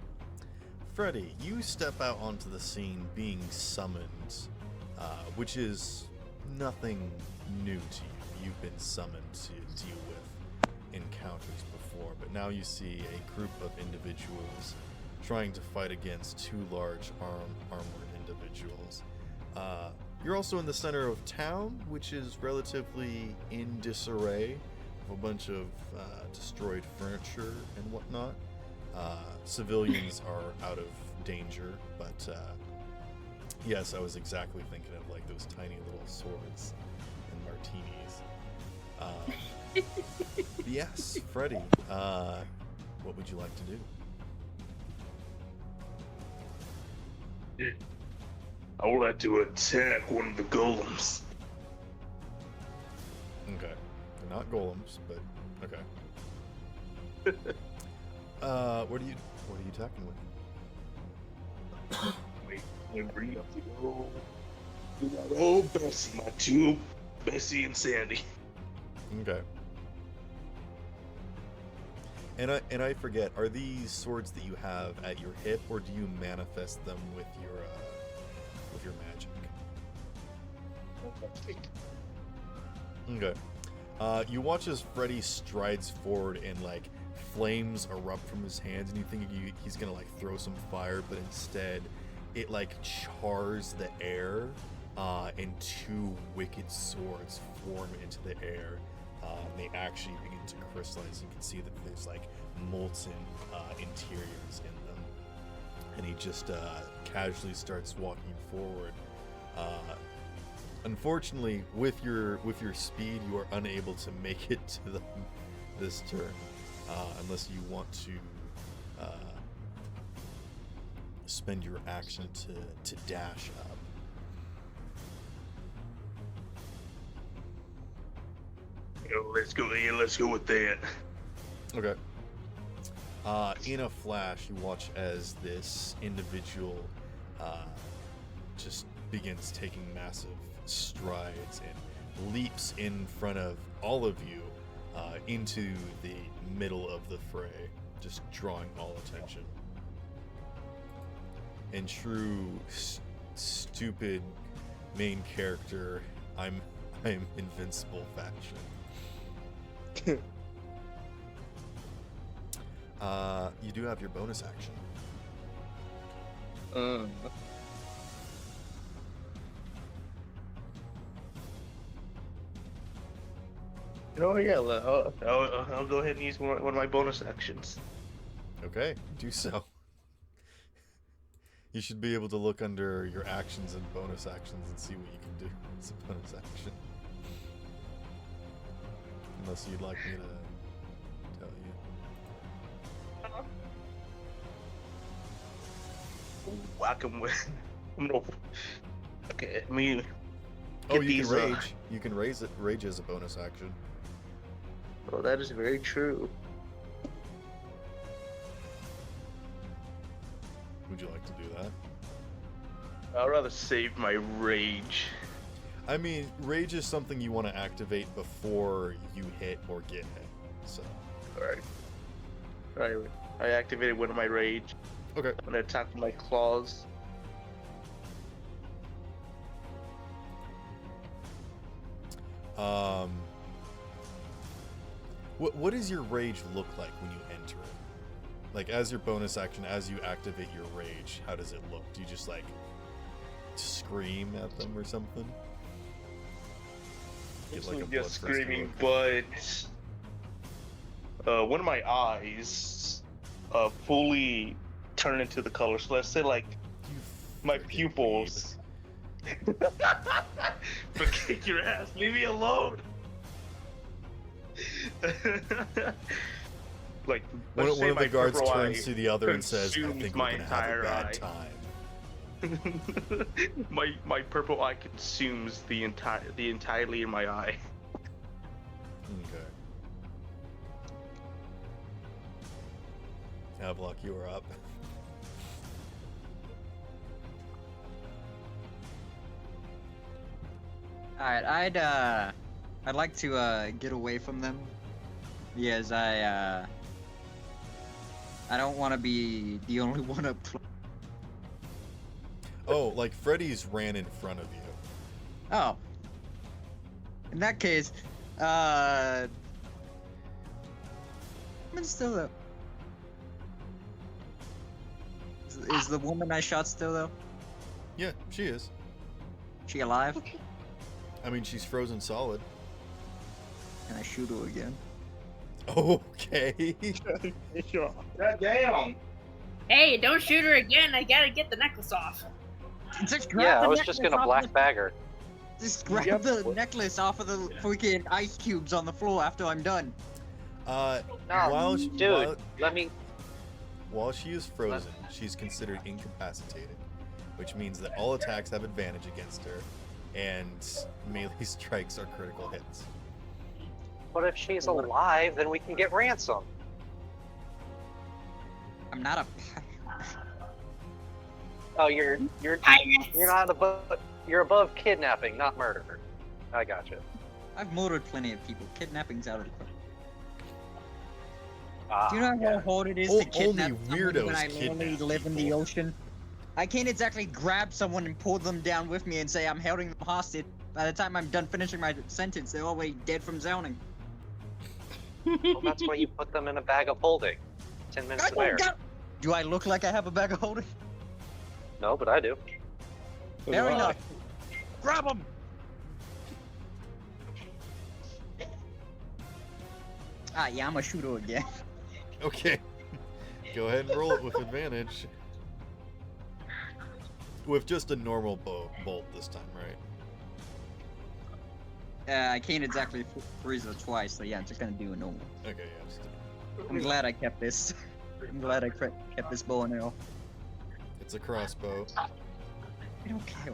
Freddy, you step out onto the scene being summoned, which is nothing new to you. You've been summoned to deal with encounters before, but now you see a group of individuals trying to fight against two large armored individuals. You're also in the center of town, which is relatively in disarray, with a bunch of destroyed furniture and whatnot. Civilians are out of danger, but yes, I was exactly thinking of like those tiny little swords and martinis. Yes, Freddy, what would you like to do? I would like to attack one of the golems. Okay, they're not golems, but okay. What are you attacking with? Wait, let me bring up the old Bessie, my two Bessie and Sandy. Okay. And I forget, are these swords that you have at your hip, or do you manifest them with your magic? Okay. You watch as Freddy strides forward and like flames erupt from his hands, and you think he's gonna like throw some fire, but instead it like chars the air, and two wicked swords form into the air. They actually begin to crystallize. You can see that there's like molten interiors in them, and he just casually starts walking forward. Unfortunately, with your speed, you are unable to make it to them this turn, unless you want to spend your action to dash up. Let's go. Yeah, let's go with that. Okay. In a flash, you watch as this individual just begins taking massive strides and leaps in front of all of you into the middle of the fray, just drawing all attention. In true stupid main character, I'm invincible fashion. You do have your bonus action. Oh yeah, I'll go ahead and use one of my bonus actions. Okay, do so. You should be able to look under your actions and bonus actions and see what you can do as a bonus action. Unless you'd like me to tell you. Whack him with. I'm gonna. Okay, I mean. Oh, get you can these, rage. You can rage as a bonus action. Well, that is very true. Would you like to do that? I'd rather save my rage. I mean, rage is something you want to activate before you hit or get hit. So. Alright, I activated one of my rage. Okay. I'm gonna attack with my claws. What does your rage look like when you enter it? Like, as your bonus action, as you activate your rage, how does it look? Do you just, like, scream at them or something? Get, like, a Just bloodthirsty screaming, look? but one of my eyes fully turn into the color. So let's say like You my freaking pupils. But kick your ass, leave me alone. Like One let's say of my the guards purple turns eye to the other and says, I consumes think my we're going to have a entire bad eye." time. my purple eye consumes the entirely in my eye. Okay. Havelock, you are up. Alright, I'd like to get away from them because I don't want to be the only one up close. Oh, like Freddy's ran in front of you. Oh. In that case, I'm still though. Is the woman I shot still though? Yeah, she is. She alive? I mean, she's frozen solid. Can I shoot her again? Okay. Sure. God damn! Hey, don't shoot her again. I gotta get the necklace off. Just grab Yeah, the I was just necklace gonna off black the- bag her. Just grab Yep. the necklace off of the freaking ice cubes on the floor after I'm done. No, while dude, let me. while she is frozen, she's considered incapacitated, which means that all attacks have advantage against her, and melee strikes are critical hits. But if she's alive, then we can get ransom. I'm not a. Oh, you're not above. You're above kidnapping, not murder. I gotcha. I've murdered plenty of people. Kidnapping's out of the question. Ah, Do you know how hard it is to Only kidnap someone weirdos when I literally kidnap live in the people. ocean? I can't exactly grab someone and pull them down with me and say I'm holding them hostage. By the time I'm done finishing my sentence, they're already dead from drowning. Well, that's why you put them in a bag of holding. 10 minutes I there. don't got- Do I look like I have a bag of holding? No, but I do. Fair enough. Grab them! Ah, yeah, I'm a shooter again. Okay. Go ahead and roll it with advantage. With just a normal bolt this time, right? I can't exactly freeze it twice, so yeah, I'm just gonna do a normal. Okay, yeah. Just I'm glad I kept this. I'm glad I kept this bow and arrow. it's a crossbow. I don't care.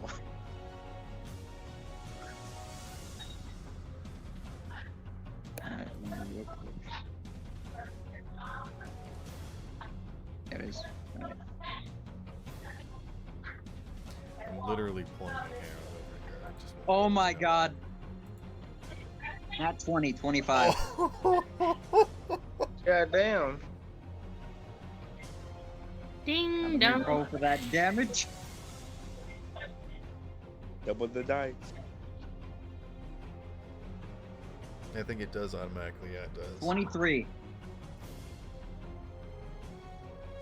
Alright, real quick. There it is. Alright. I'm literally pulling my hair over here. I just Oh my god. Not 20, 25. God damn! Ding Let me dong. roll for that damage. Double the dice. I think it does automatically. Yeah, it does. 23.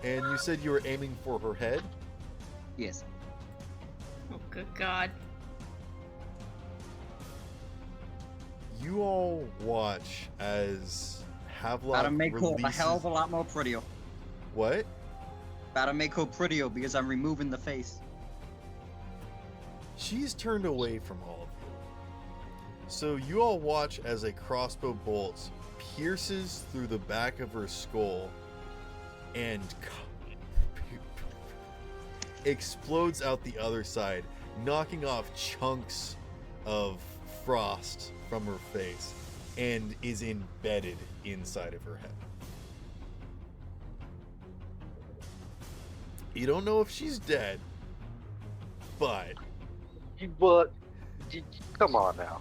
And you said you were aiming for her head? Yes. Oh, good God. You all watch as Havelock Gotta make her a releases... hell of a lot more prettier. What? Gotta make her prettier because I'm removing the face. She's turned away from all of you. So you all watch as a crossbow bolt pierces through the back of her skull and explodes out the other side, knocking off chunks of frost from her face and is embedded inside of her head. You don't know if she's dead, but But come on now.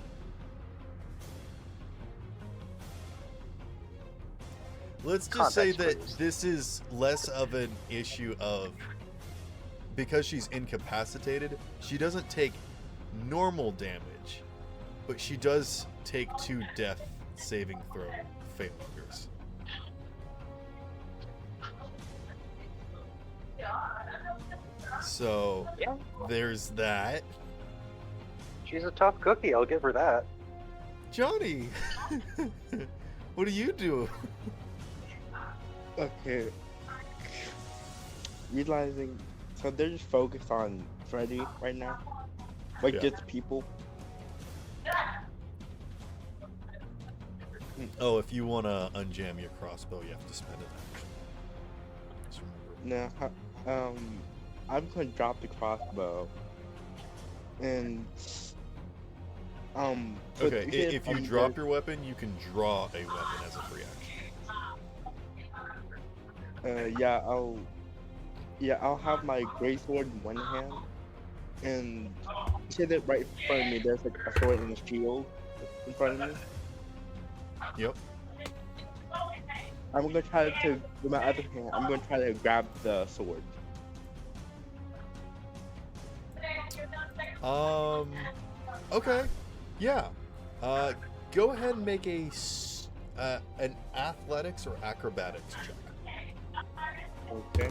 let's just say Context, that please. this is less of an issue of, because she's incapacitated, she doesn't take normal damage, but she does take 2 death saving throw failures. So Yeah. there's that. She's a tough cookie, I'll give her that. Johnny, what do you do? Okay. Realizing, so they're just focused on Freddy right now, like Yeah. just people. Oh, if you want to unjam your crossbow, you have to spend an action. Just remember. No, I'm gonna drop the crossbow, and but Okay, you said if you drop your weapon, you can draw a weapon as a free action. I'll have my greatsword in one hand, and you said that right in front of me there's like a sword and a shield in front of me. Yep. I'm gonna try to, with my other hand, I'm gonna try to grab the sword. Okay. Yeah. Go ahead and make an athletics or acrobatics check. Okay.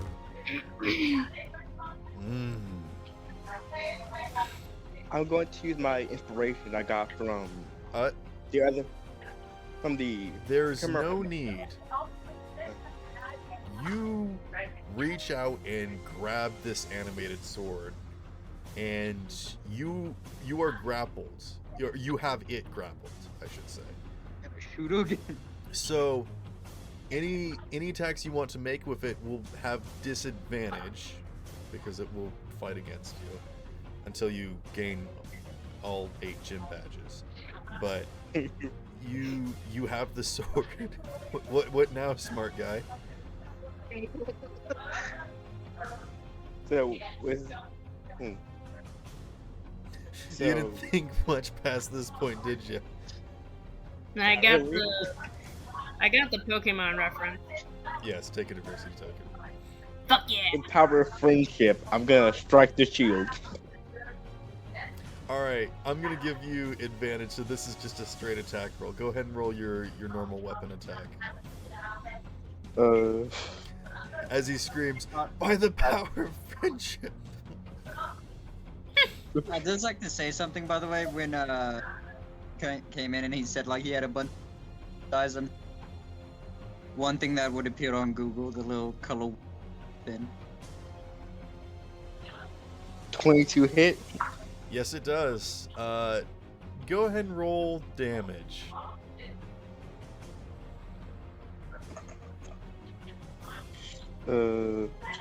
Mm. I'm going to use my inspiration I got from Uh, the there's Commercial. no need. You reach out and grab this animated sword, and you are grappled. You have it grappled, I should say. Shoot her again. So, any attacks you want to make with it will have disadvantage because it will fight against you until you gain all 8 gym badges. But you have the sword. What now, smart guy? So with So, You didn't think much past this point, did you? And I got the Pokemon reference. Yes, take a diversity token. Fuck yeah! with power of friendship, I'm gonna strike the shield. Alright, I'm gonna give you advantage, so this is just a straight attack roll. Go ahead and roll your normal weapon attack. As he screams, by the power of friendship! I'd just like to say something, by the way, when came in and he said like he had a bunch of eyes and one thing that would appear on Google, the little color bin. 22 hit. Yes, it does. Go ahead and roll damage.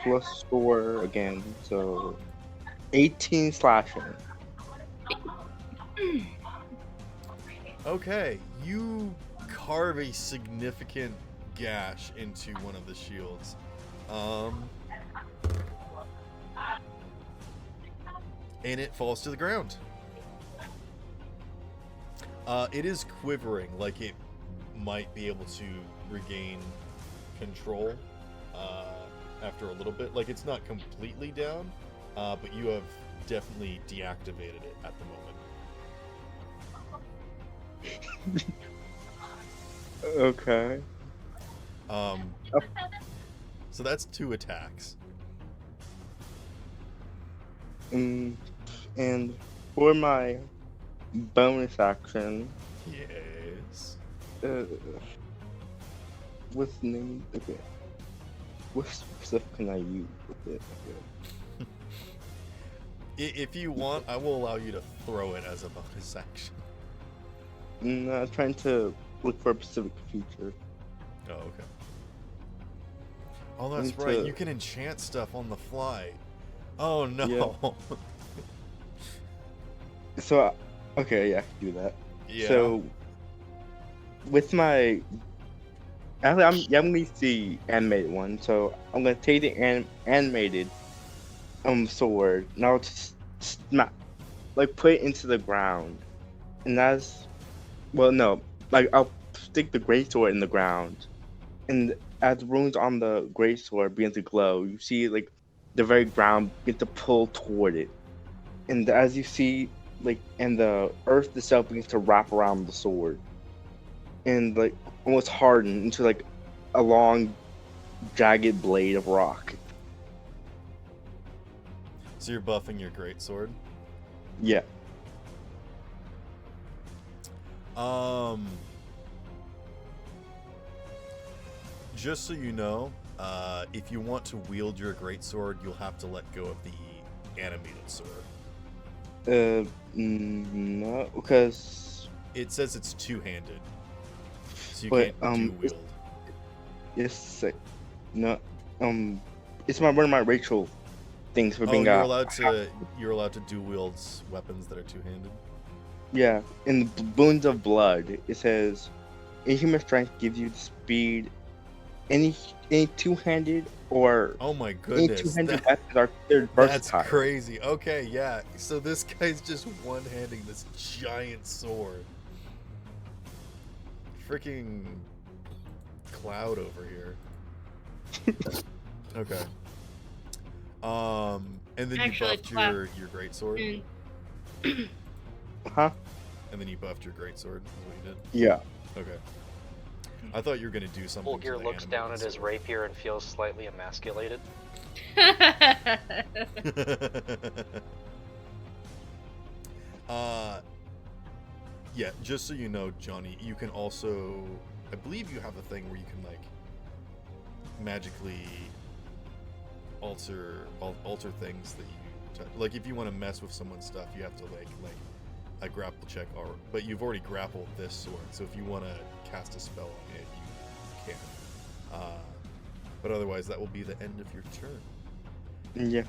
Plus 4 again, so 18 slashing. Okay, you carve a significant gash into one of the shields. And it falls to the ground. It is quivering, like it might be able to regain control after a little bit. Like it's not completely down, but you have definitely deactivated it at the moment. Okay. Um, so that's 2 attacks. And for my bonus action, Yes. what's the name? Okay. What stuff can I use with it? Okay. If you want, I will allow you to throw it as a bonus action. I'm trying to look for a specific feature. Oh, okay. Oh, that's Need right. to- You can enchant stuff on the fly. Oh no. So, okay, yeah, I can do that. Yeah. So, with my, actually, I'm gonna use the animated one. So I'm gonna take the animated sword, and I'll just put it into the ground, and that's, well, no, like I'll stick the great sword in the ground, and as the runes on the great sword begin to glow, you see like the very ground begin to pull toward it, and as you see, and the earth itself begins to wrap around the sword, and almost harden into a long, jagged blade of rock. So you're buffing your greatsword. Yeah. Just so you know, if you want to wield your greatsword, you'll have to let go of the animated sword. No, because It says it's two-handed, so you But, can't dual-wield. no, it's one of my Rachel things for Oh, being you're allowed to dual-wield weapons that are two-handed. Yeah, in the Boons of Blood, it says, inhuman strength gives you the speed. Any two-handed or Oh my any goodness, two-handed weapons are considered that's versatile. crazy. Okay, yeah. So this guy's just one-handing this giant sword. Freaking cloud over here. Okay. And then Actually, you buffed your greatsword, And Huh? and then you buffed your greatsword. Is what you did. Yeah. Okay. I thought you were gonna do something. Volgir to the looks down at animated his rapier and feels slightly emasculated. sword. Yeah. Just so you know, Johnny, you can also, I believe you have a thing where you can magically alter things that you touch. Like if you want to mess with someone's stuff, you have to like a grapple check, but you've already grappled this sword, so if you want to cast a spell on it, you can. But otherwise, that will be the end of your turn. Yeah.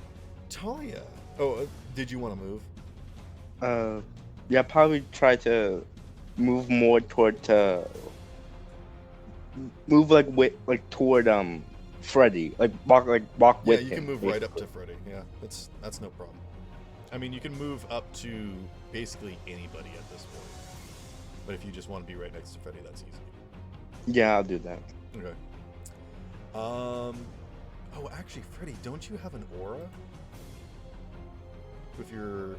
Talia. Oh, did you want to move? Yeah, probably try to move more toward toward Freddy, walk Yeah, with you him. can move right up basically. to Freddy. Yeah, that's no problem. I mean, you can move up to basically anybody at this point. But if you just want to be right next to Freddy, that's easy. Yeah, I'll do that. Okay. Oh, actually, Freddy, don't you have an aura with your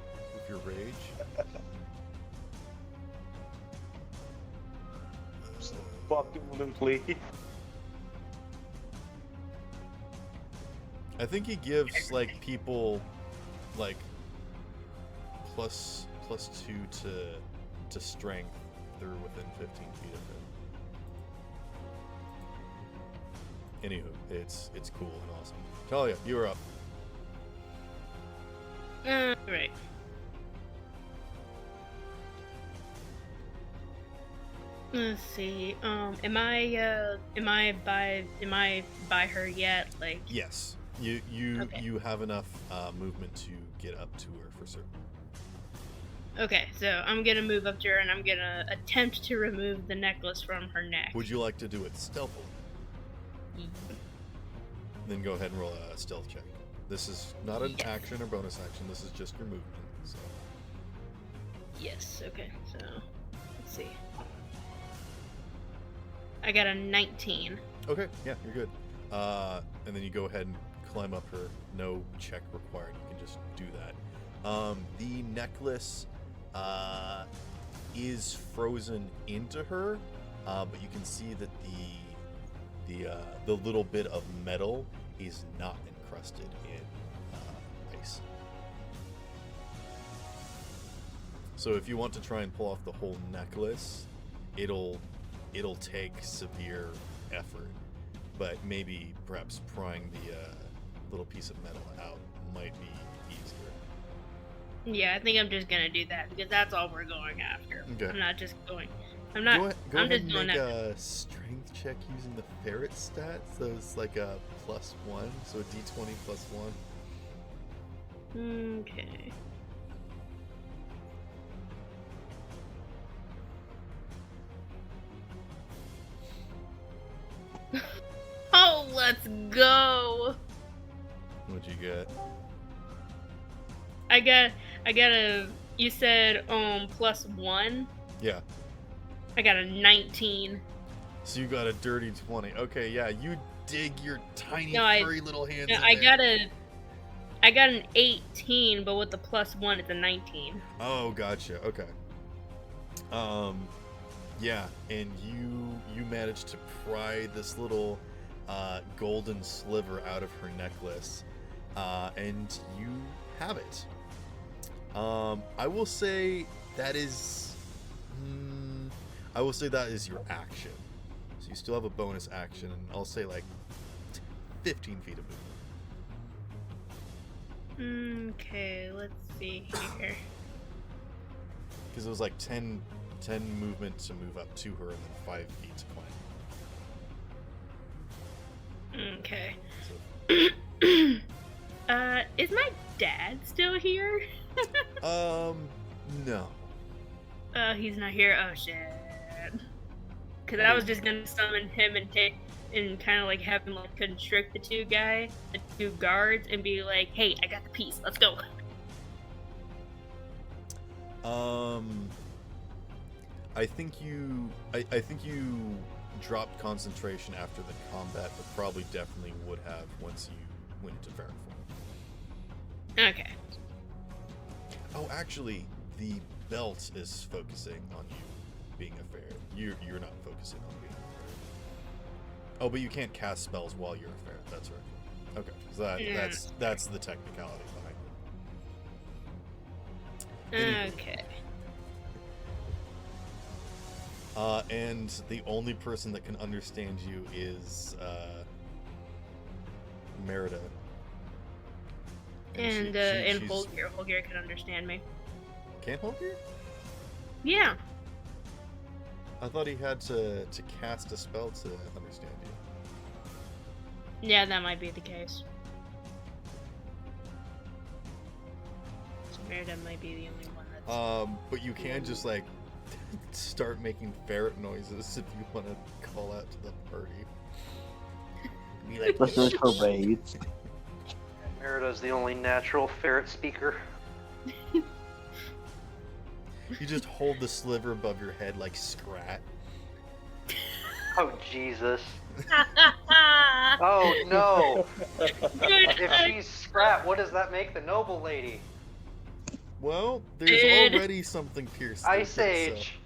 rage? Fucking him, please. I think he gives people plus 2 to strength if they're within 15 feet of him. Anywho, it's cool and awesome. Talia, you are up. right. Let's see. Am I by her yet? Like, Yes, you Okay. you have enough movement to get up to her for certain. okay, so I'm gonna move up to her and I'm gonna attempt to remove the necklace from her neck. Would you like to do it stealthily? Then go ahead and roll a stealth check. This is not an Yes. action or bonus action. This is just your movement. So. Yes. Okay. So let's see. I got a 19. Okay, yeah, you're good. And then you go ahead and climb up her. No check required. You can just do that. The necklace is frozen into her, but you can see that the little bit of metal is not encrusted in ice. So if you want to try and pull off the whole necklace, it'll take severe effort, but maybe perhaps prying the little piece of metal out might be easier. Yeah, I think I'm just gonna do that because that's all we're going after. Okay. I'm not just going. I'm not. Go I'm ahead just and going make after. a strength check using the ferret stat. So it's like a +1, so a d20 +1. Okay. Oh, let's go! What'd you get? I got a. You said +1. Yeah. I got a 19. So you got a dirty 20. Okay, yeah, you dig your tiny No, I- furry little hands No, in I there. got an 18, but with the +1, it's a 19. Oh, gotcha. Okay. Yeah, and you managed to pry this little golden sliver out of her necklace, and you have it. I will say that is, I will say that is your action. So you still have a bonus action, and I'll say like 15 feet of movement. Okay, let's see here. Because it was like 10 movement to move up to her, and then 5 feet to climb. Okay. So, Is my dad still here? no. He's not here. Oh shit. Cause I was just gonna summon him and kind of like have him like constrict the two guards, and be like, "Hey, I got the piece. Let's go." I think you dropped concentration after the combat, but probably definitely would have once you went into ferret form. Okay. Oh, actually, the belt is focusing on you being a ferret. You're not focusing on being a ferret. Oh, but you can't cast spells while you're a ferret. That's right. Okay, so that's the technicality behind it. Anywho. Okay. And the only person that can understand you is Merida. And she's... Holger can understand me. Can't Holger? Yeah. I thought he had to cast a spell to understand you. Yeah, that might be the case. So Merida might be the only one that's. But you can just like start making ferret noises if you want to call out to the party. Be like, Special raids. Merida's the only natural ferret speaker. you just hold the sliver above your head like Scrat. Oh, Jesus. Oh, no. If she's Scrap, what does that make the noble lady? Well, there's already something pierced. Ice Age.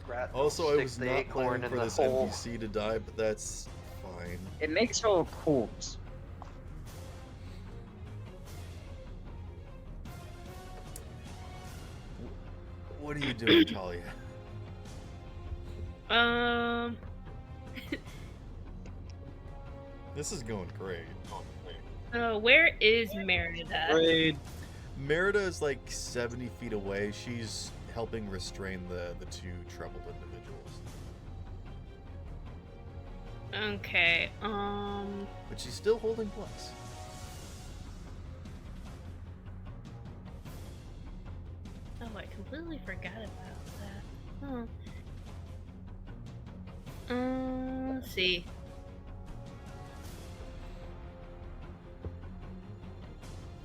Scrap, Also, I stick was the not acorn planning in for the this hole. NPC to die, but that's fine. It makes her a corpse. What are you doing, Talia? This is going great. Where is Merida? Raid. Merida is like 70 feet away. She's helping restrain the two troubled individuals. Okay. But she's still holding plus. Oh, I completely forgot about that. Let's see.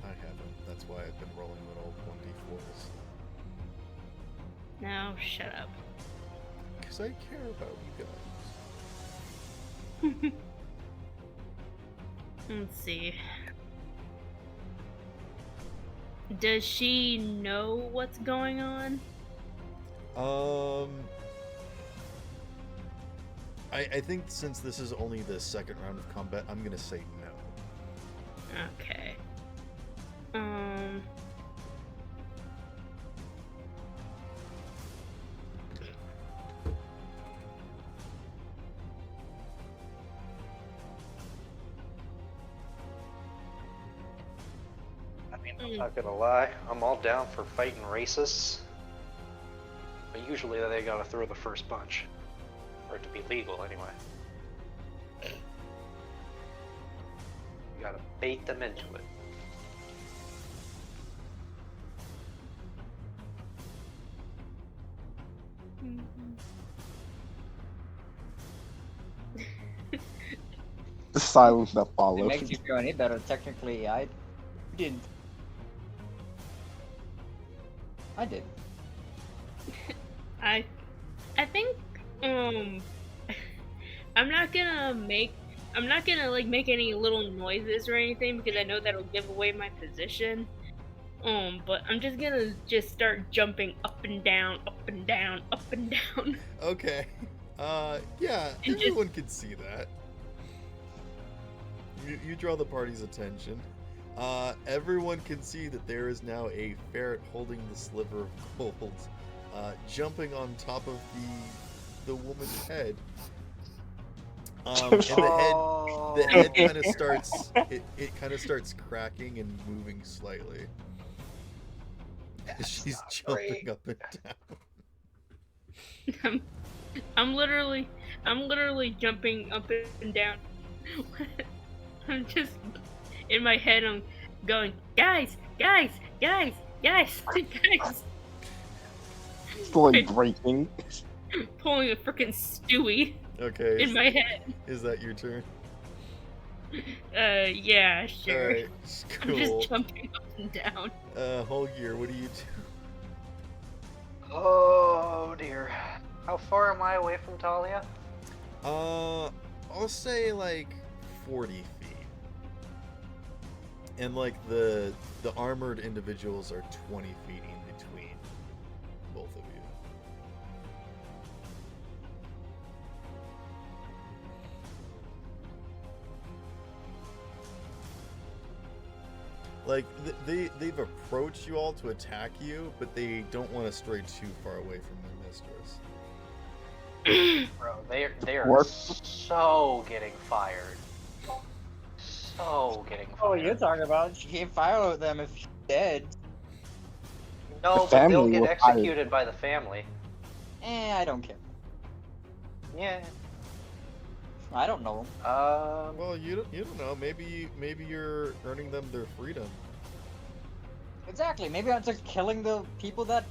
I haven't. That's why I've been rolling little 1d4s. No, shut up. Because I care about you guys. Let's see. Does she know what's going on? I think since this is only the second round of combat, I'm gonna say no. Okay. I mean, I'm not gonna lie, I'm all down for fighting racists. But usually they gotta throw the first punch. For it to be legal, anyway. You gotta bait them into it. The silence that If it follows. makes you feel any better, technically, I didn't. I did. I think I'm not gonna make make any little noises or anything because I know that'll give away my position. But I'm just gonna start jumping up and down, up and down, up and down. Okay. Yeah, And just- everyone can see that. You draw the party's attention. Everyone can see that there is now a ferret holding the sliver of gold, jumping on top of the woman's head. And the head kind of starts it kind of starts cracking and moving slightly. She's jumping up and down. I'm literally jumping up and down. I'm just in my head. I'm going, guys. It's like breaking. Pulling a freaking Stewie Okay. in my head. Is that your turn? Yeah, sure. Alright, I'm cool. just jumping up and down. Holgear, what do you do? Oh dear. How far am I away from Talia? I'll say like 40 feet. And like the armored individuals are 20 feet in between both of you. Like they've approached you all to attack you, but they don't want to stray too far away from their mistress. Bro, they are Work. so getting fired. So getting fired. Oh, you're talking about? She can't fire with them if she's dead. No, The but they'll family get was fired. executed by the family. I don't care. Yeah. I don't know. Well, you don't know. Maybe you're earning them their freedom. Exactly. Maybe I'm just killing the people that.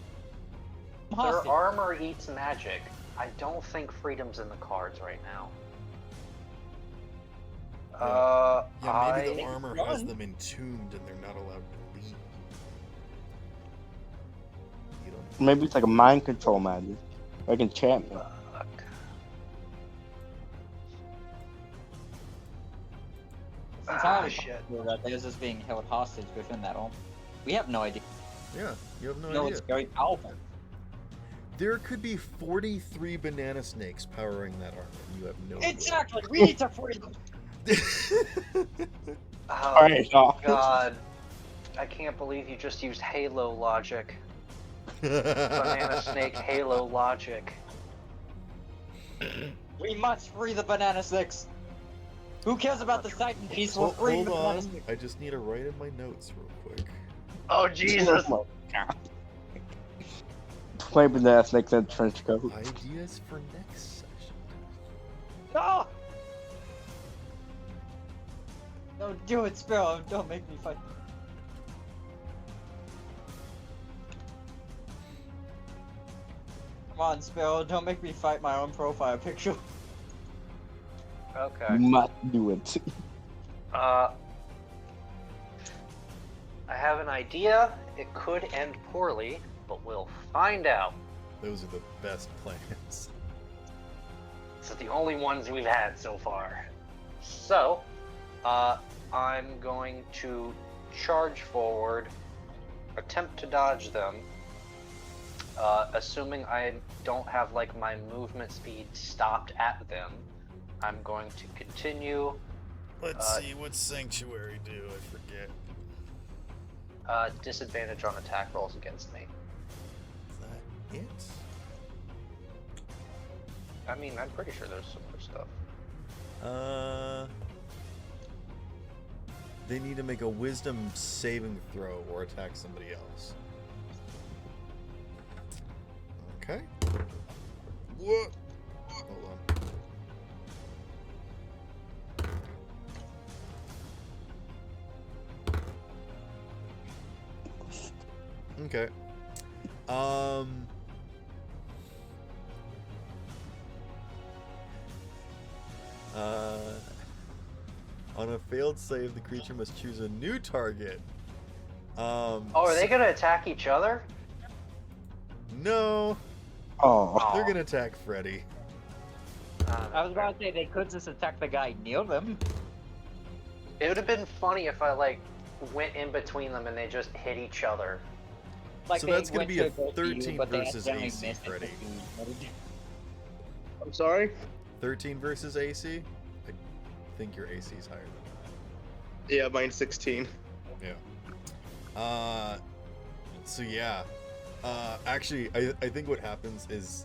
I'm hostage. Their armor eats magic. I don't think freedom's in the cards right now. Yeah, maybe the I armor has them entombed and they're not allowed to leave. You don't. Maybe it's like a mind control magic. Like enchantment. Fuck. It's entirely shit. possible that they're just being held hostage within that home. We have no idea. Yeah, you have no No, idea. it's very powerful. There could be 43 banana snakes powering that armor. And you have no Exactly. We need to free them. idea. Oh Alright, god. I can't believe you just used Halo logic. Banana snake Halo logic. We must free the banana snakes. Who cares about the Titan piece? We're Hold, freeing hold the banana on. snakes. I just need to write in my notes real quick. Oh Jesus! Play banana snakes in a trench coat. Ideas for next session. No! No, do it, Sparrow. Don't make me fight. Come on, Sparrow. Don't make me fight my own profile picture. Okay. You must do it. I have an idea. It could end poorly, but we'll find out. Those are the best plans. This is the only ones we've had so far. So, I'm going to charge forward attempt to dodge them. Assuming I don't have like my movement speed stopped at them, I'm going to continue. Let's see, what's Sanctuary do? I forget. Disadvantage on attack rolls against me. Is that it? I mean, I'm pretty sure there's some more stuff. They need to make a wisdom saving throw or attack somebody else. Okay. What? Hold on. Okay. On a failed save, the creature must choose a new target. Oh, are they gonna attack each other? No, Oh. they're gonna attack Freddy. I was about to say they could just attack the guy near them. It would have been funny if I like went in between them and they just hit each other. Like So they that's gonna went be to a go to you, 13 but they versus accidentally AC, missed it. Freddy. I'm sorry? 13 versus AC? I think your AC is higher than Yeah, mine's 16. that. Yeah. So yeah. Actually, I think what happens is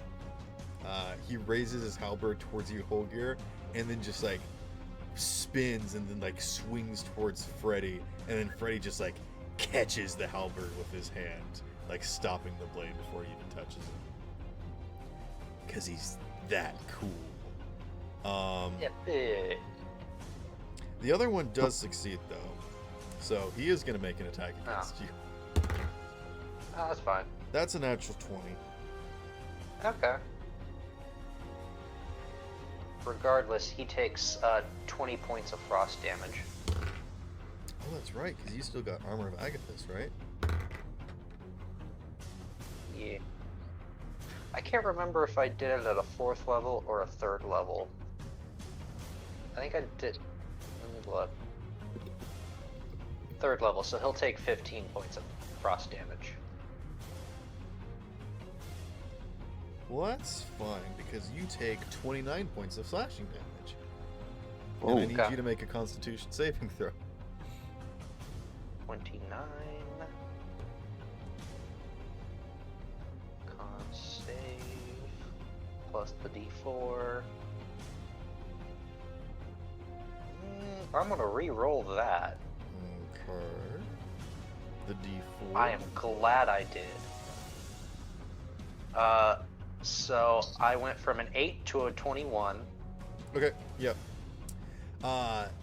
he raises his halberd towards you, Holgear, and then just like spins and then like swings towards Freddy, and then Freddy just like catches the halberd with his hand, like stopping the blade before he even touches it. Because he's that cool. Yeah. The other one does succeed though, so he is going to make an attack against you. Oh, that's fine. That's a natural 20. Okay. Regardless, he takes 20 points of frost damage. Oh, that's right, because you still got Armor of Agathis, right? Yeah. I can't remember if I did it at a 4th level or a 3rd level. I think I did. Let me look. 3rd level, so he'll take 15 points of frost damage. Well, that's fine, because you take 29 points of slashing damage. And I need Okay. you to make a Constitution saving throw. 29. Con save. Plus the d4. I'm gonna re-roll that. Okay. The D4. I am glad I did. So I went from an 8 to a 21. Okay, yep.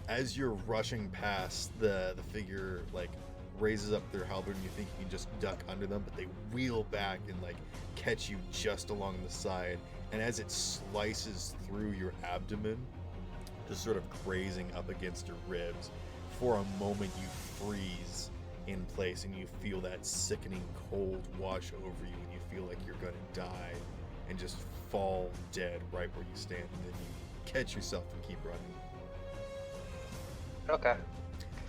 As you're rushing past, the figure like raises up their halberd and you think you can just duck under them, but they wheel back and like catch you just along the side. And as it slices through your abdomen, just sort of grazing up against your ribs, for a moment you freeze in place and you feel that sickening cold wash over you and you feel like you're gonna die and just fall dead right where you stand, and then you catch yourself and keep running. Okay.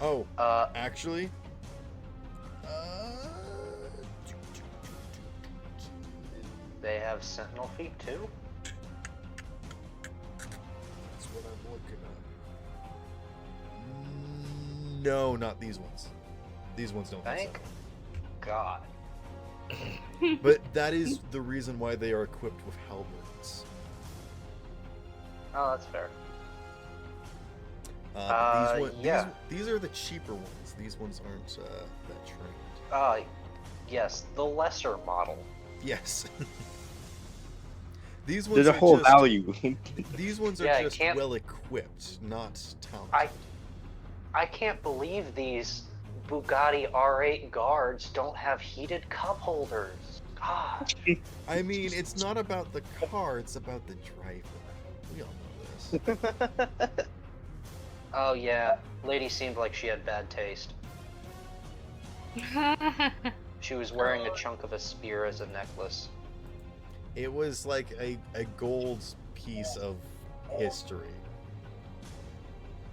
Oh, actually, They have sentinel feet too? that's what I'm looking at. No, not these ones. These ones don't have Thank God. sentinel. But that is the reason why they are equipped with halberds. Oh, that's fair. These, yeah. these are the cheaper ones. These ones aren't that trained. Yes, the lesser model. Yes. These ones There's a are whole just, value. These ones are Yeah, I just can't- well equipped, not talented. I can't believe these Bugatti R8 guards don't have heated cup holders. God. I mean, it's not about the car, it's about the driver. We all know this. Oh yeah, lady seemed like she had bad taste. She was wearing a chunk of a spear as a necklace. It was like a gold piece of history.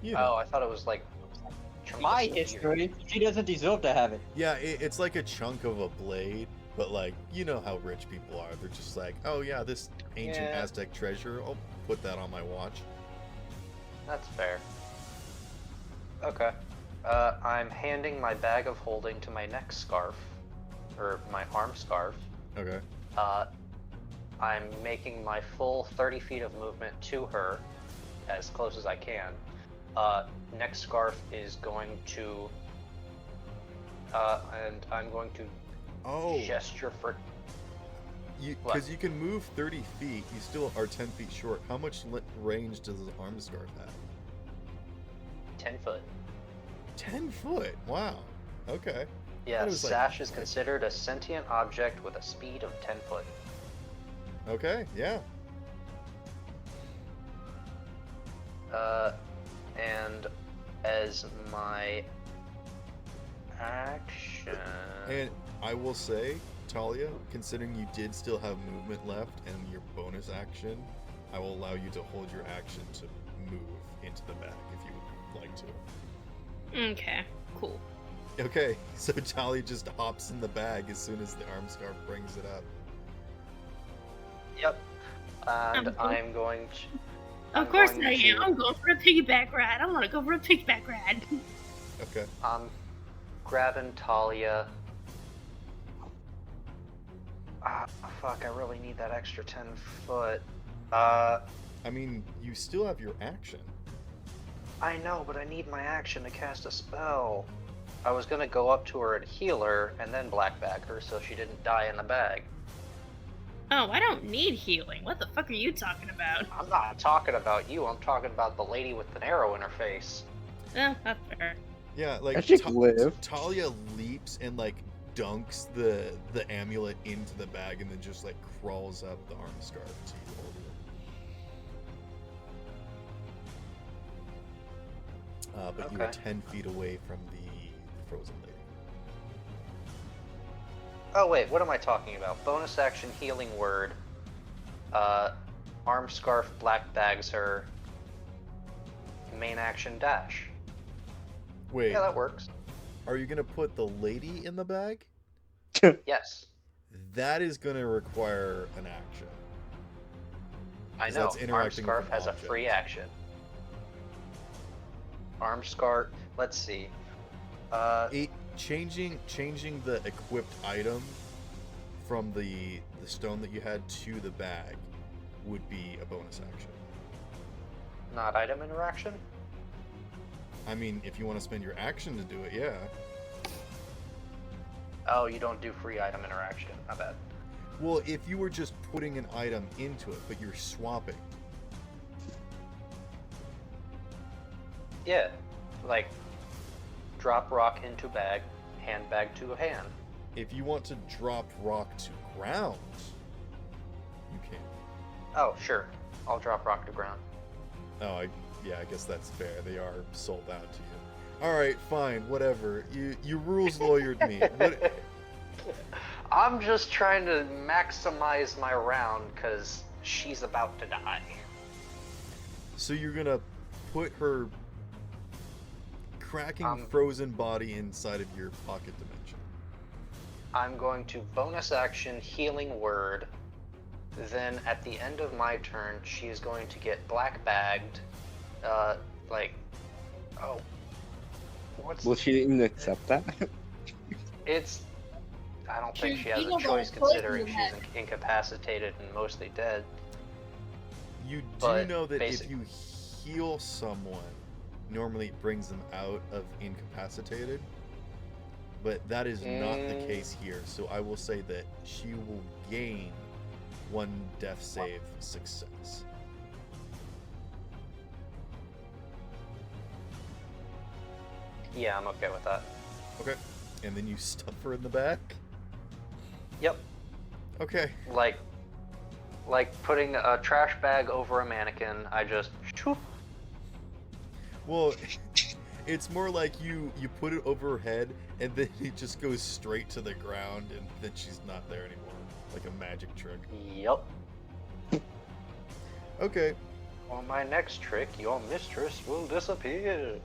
You know. Oh, I thought it was like chunk My of spear. history. She doesn't deserve to have it. Yeah, it's like a chunk of a blade, but like, you know how rich people are. They're just like, oh yeah, this ancient Yeah. Aztec treasure, I'll put that on my watch. That's fair. Okay. I'm handing my bag of holding to my neck scarf, or my arm scarf. Okay. I'm making my full 30 feet of movement to her, as close as I can. Neck scarf is going to, and I'm going to Oh, gesture for. What? because you can move 30 feet, you still are 10 feet short. How much range does the arm scarf have? 10 foot. 10 foot. Wow. Okay. Yeah, it was like- Sash is considered a sentient object with a speed of 10 foot. Okay. Yeah. And as my action. And I will say, Talia, considering you did still have movement left and your bonus action, I will allow you to hold your action to move into the bag if you would like to. Okay, cool. Okay, so Talia just hops in the bag as soon as the arm scarf brings it up. Yep. And I'm I'm going to. Of I'm course going I am. to- I'm going for a piggyback ride. I want to go for a piggyback ride. Okay. I'm grabbing Talia. Fuck, I really need that extra 10 foot. I mean, you still have your action. I know, but I need my action to cast a spell. I was gonna go up to her and heal her, and then black bag her so she didn't die in the bag. Oh, I don't need healing. What the fuck are you talking about? I'm not talking about you, I'm talking about the lady with an arrow in her face. Oh, that's fair. Yeah, like I should live. Talia leaps and like dunks the amulet into the bag and then just like crawls up the arm scarf to you hold it. But you were Okay. 10 feet away from the frozen lady. Oh wait, what am I talking about? Bonus action healing word. Arm scarf black bags her. Main action dash. Wait, Yeah, that works. are you gonna put the lady in the bag? Yes. That is gonna require an action. I 'Cause know. that's Arm interacting with scarf an has a object. free action. Arm scarf. Let's see. Changing the equipped item from the stone that you had to the bag would be a bonus action. Not item interaction. I mean, if you want to spend your action to do it, yeah. Oh, you don't do free item interaction. My bad. Well, if you were just putting an item into it, but you're swapping. Yeah, like drop rock into bag, handbag to hand. If you want to drop rock to ground, you can. Oh, sure. I'll drop rock to ground. Oh, I guess that's fair. They are sold out to you. All right, fine, whatever. You rules lawyered me. What, I'm just trying to maximize my round because she's about to die. so you're gonna put her cracking Um, frozen body inside of your pocket dimension. I'm going to bonus action healing word. Then at the end of my turn, she is going to get black bagged. What's Will she even accept that? it's? I don't think She- she has you a know choice the considering poison she's that- incapacitated and mostly dead. You do But know that basic- if you heal someone, normally it brings them out of incapacitated, but that is not the Mm. case here. So I will say that she will gain one death save success. Yeah, I'm okay with that. Okay, and then you stuff her in the back. Yep. Okay. Like putting a trash bag over a mannequin. I just shoop. Well, it's more like you put it over her head, and then it just goes straight to the ground, and then she's not there anymore, like a magic trick. Yep. Okay. On my next trick, your mistress will disappear.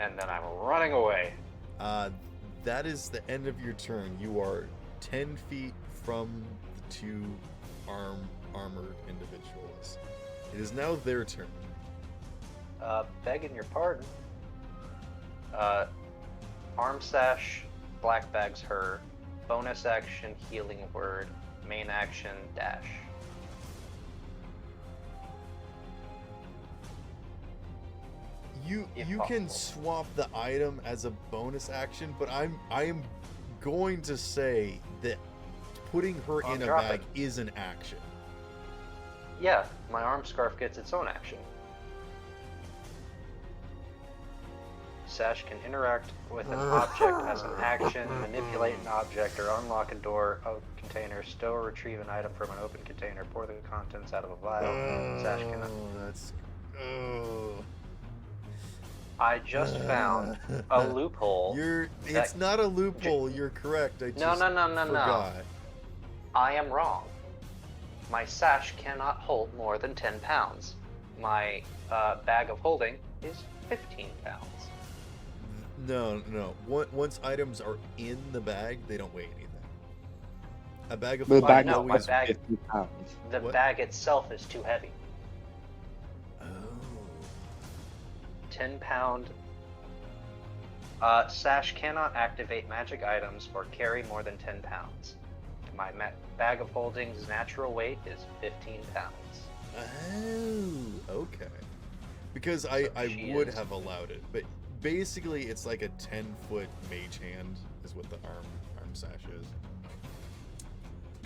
and then I'm running away. That is the end of your turn. You are 10 feet from the two armored individuals. It is now their turn. Begging your pardon. Arm sash, black bags her. Bonus action, healing word. Main action, dash. You If can possible. swap the item as a bonus action, but I am going to say that putting her I'll in a drop bag it. is an action. Yeah, my arm scarf gets its own action. Sash can interact with an object as an action, manipulate an object, or unlock a door of container, stow or retrieve an item from an open container, pour the contents out of a vial. Sash cannot. That's. Oh. I just found a loophole. It's not a loophole. You're correct. I just No. forgot. I am wrong. My sash cannot hold more than 10 pounds. My bag of holding is 15 pounds. No. Once items are in the bag, they don't weigh anything. A bag of The holding bag no, is my always. bag- 50 pounds. The What? bag itself is too heavy. Oh. 10-pound. Sash cannot activate magic items or carry more than 10 pounds. My bag of holding's natural weight is 15 pounds. Oh, okay. Because I she would is- have allowed it, but basically it's like a 10-foot mage hand is what the arm sash is.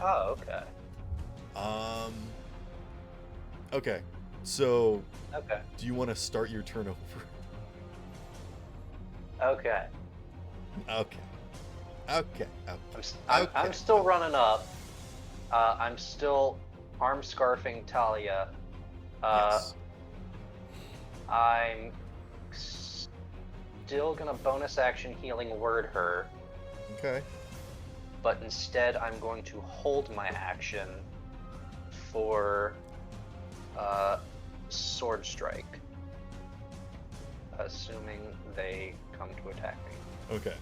Oh, okay. Okay. So, Okay. do you want to start your turn over? Okay. Okay. Okay. I'm still running up. I'm still arm scarfing Talia. Yes. I'm still gonna bonus action healing word her, Okay. but instead I'm going to hold my action for sword strike, assuming they come to attack me. Okay.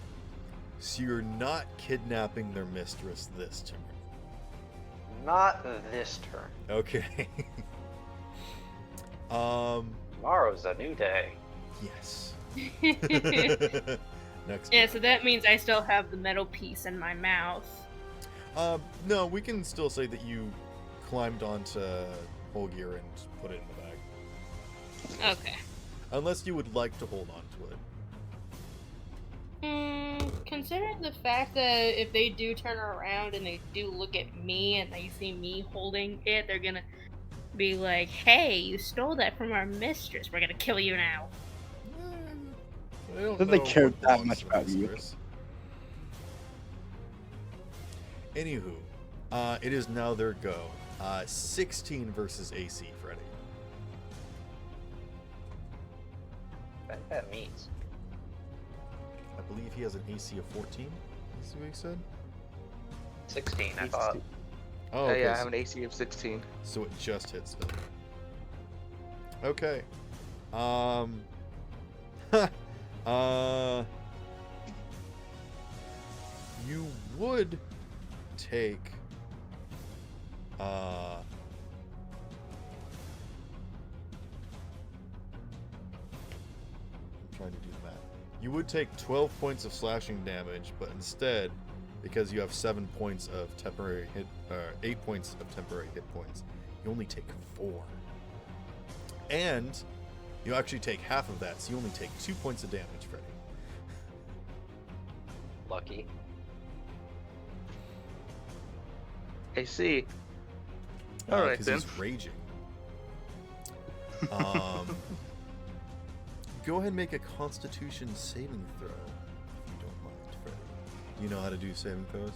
So you're not kidnapping their mistress this turn. Not this turn. Okay. Tomorrow's a new day. Yes. Yeah, Next. so that means I still have the metal piece in my mouth. No, we can still say that you climbed onto Holgear and put it in the bag. Okay. Unless you would like to hold on to it. Considering the fact that if they do turn around and they do look at me and they see me holding it, they're gonna be like, "Hey, you stole that from our mistress. We're gonna kill you now." I don't Doesn't they know care what that belongs much to the about you? mistress. Anywho, it is now their go. 16 versus AC, Freddy. That means. I believe he has an AC of 14. Is what he said? 16, I thought. Oh, Oh, okay. yeah, I so, have an AC of 16. so it just hits them. Okay. You would take I'm trying to do the math. You would take 12 points of slashing damage, but instead, because you have 7 points of temporary hit, 8 points of temporary hit points, you only take 4. And you actually take half of that, so you only take 2 points of damage, Freddy. Lucky. AC. All right, 'cause then. he's raging. Go ahead and make a Constitution saving throw, if you don't mind, Freddy. Do you know how to do saving throws?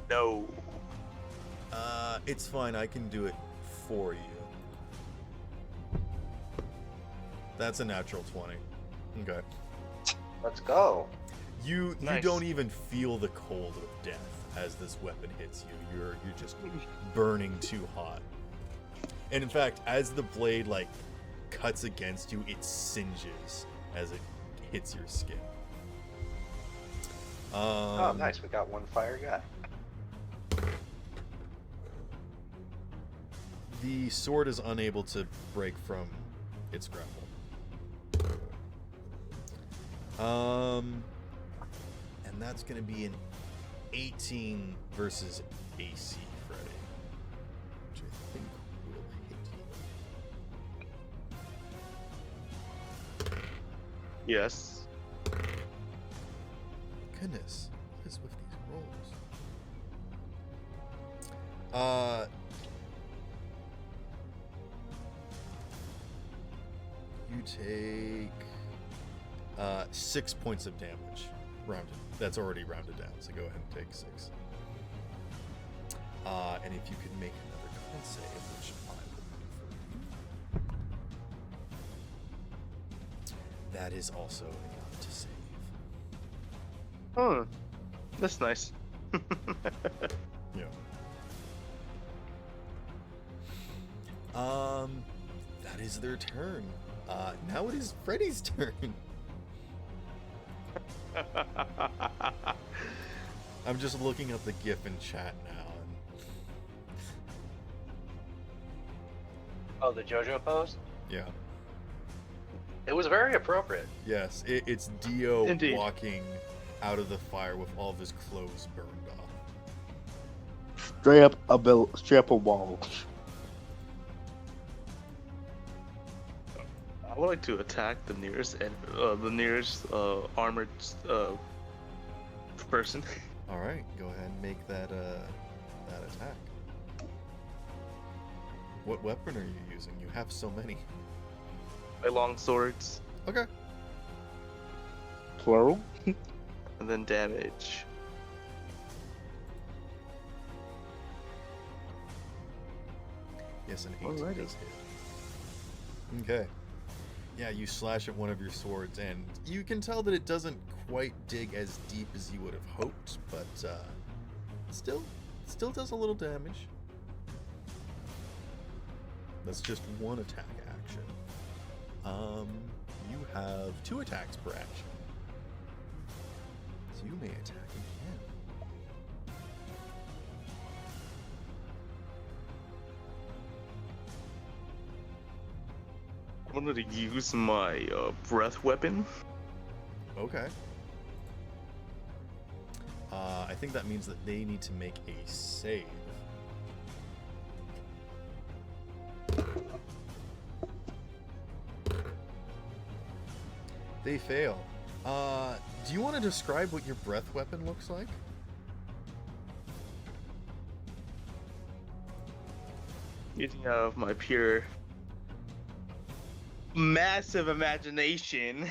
No. It's fine. I can do it for you. That's a natural 20. Okay. Let's go. You Nice. don't even feel the cold of death as this weapon hits you. You're just burning too hot. And in fact, as the blade like cuts against you, it singes as it hits your skin. Oh, nice. We got one fire guy. The sword is unable to break from its grapple. And that's going to be an 18 versus AC, Freddy. Which I think will hit you. Yes. Goodness, what is with these rolls? You take 6 points of damage. Rounded. That's already rounded down, so go ahead and take 6. And if you could make another con save, which I will do for you. That is also enough to save. Oh, that's nice. Yeah. That is their turn. Now it is Freddy's turn. I'm just looking at the GIF in chat now. Oh, the JoJo pose? Yeah. It was very appropriate. Yes, it's Dio Indeed. walking out of the fire with all of his clothes burned off. Straight up a wall. I would like to attack the nearest armored person. All right, go ahead and make that attack. What weapon are you using? You have so many. My long swords, Okay. Plural? and then damage. Yes, an 8 Alrighty. does hit. Okay. Yeah, you slash at one of your swords, and you can tell that it doesn't quite dig as deep as you would have hoped, but still does a little damage. That's just one attack action. You have 2 attacks per action, so you may attack again. I'm going to use my breath weapon. Okay. I think that means that they need to make a save. They fail. Do you want to describe what your breath weapon looks like? Using my pure massive imagination.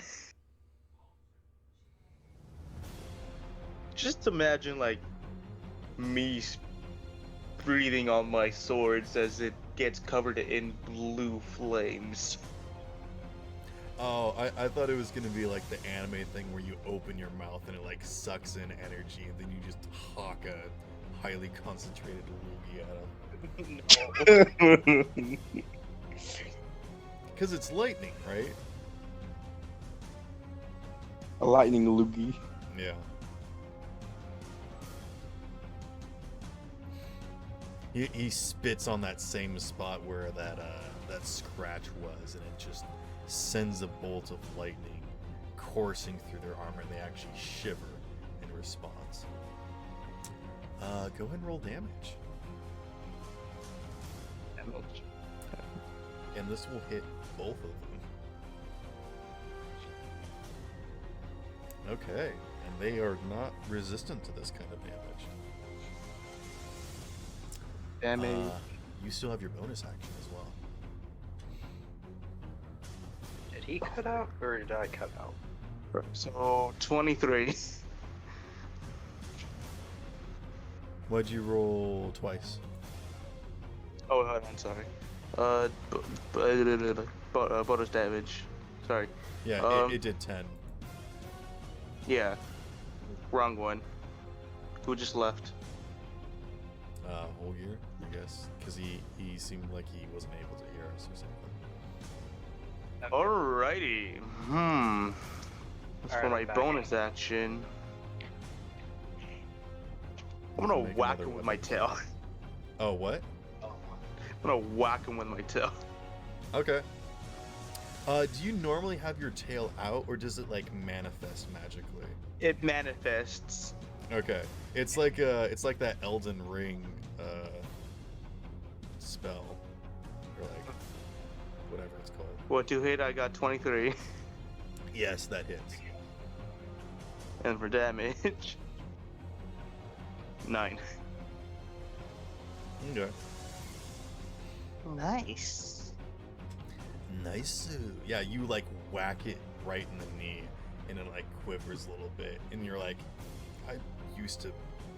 Just imagine like me breathing on my swords as it gets covered in blue flames. Oh, I thought it was going to be like the anime thing where you open your mouth and it like sucks in energy and then you just hawk a highly concentrated loogie at them. No. Because it's lightning, right? A lightning loogie. Yeah. He spits on that same spot where that scratch was, and it just sends a bolt of lightning coursing through their armor, and they actually shiver in response. Go ahead and roll damage. And this will hit both of them. Okay, and they are not resistant to this kind of damage. Damage. You still have your bonus action as well. Did he cut out or did I cut out? So 23. Why'd you roll twice? Oh, hold on, sorry. Bonus damage. Sorry. Yeah, it did 10. Yeah. Wrong one. Who just left? Whole year, I guess, because he seemed like he wasn't able to hear us or something. Alrighty. As for Alright, my I'm back. bonus action, I'm gonna Make whack another him with my weapon. tail. Oh, what? I'm gonna whack him with my tail. Okay. Do you normally have your tail out, or does it like manifest magically? It manifests. Okay. It's like that Elden Ring spell, or like whatever it's called. Well, to hit, I got 23, Yes, that hits. and for damage, 9. Okay. Nice. Nice. Yeah, you like whack it right in the knee, and it like quivers a little bit, and you're like, I'm used to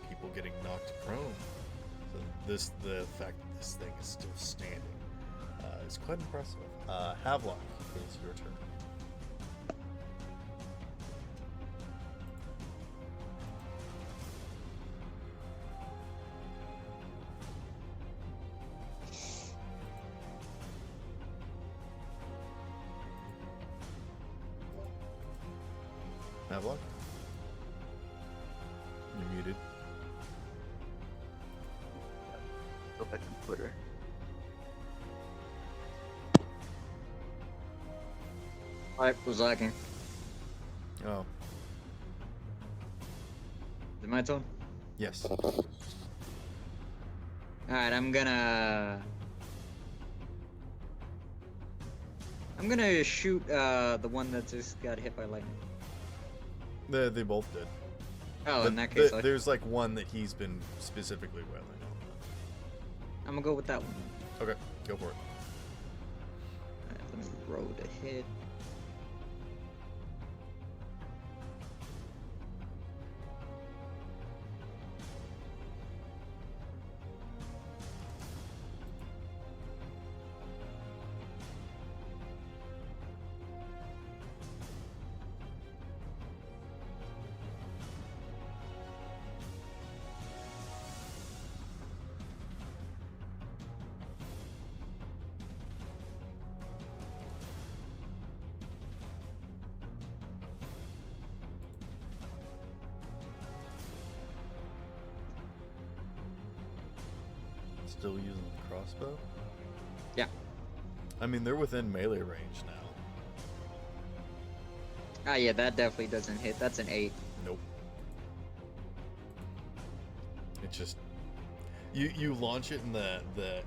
people getting knocked prone. So the fact that this thing is still standing, is quite impressive. Havelock, it's your turn. Havelock? You're muted. Go back to Twitter. Alright, was lagging. Oh, Is it my turn? yes. Alright, I'm gonna shoot the one that just got hit by lightning. They both did. Oh, But in that case, there's like one that he's been specifically wailing I'm gonna go with that one. on. Okay, go for it. Alright, let me roll the hit. Still using the crossbow? Yeah. I mean, they're within melee range now. Ah, yeah, that definitely doesn't hit. That's an 8. Nope. It just you launch it and the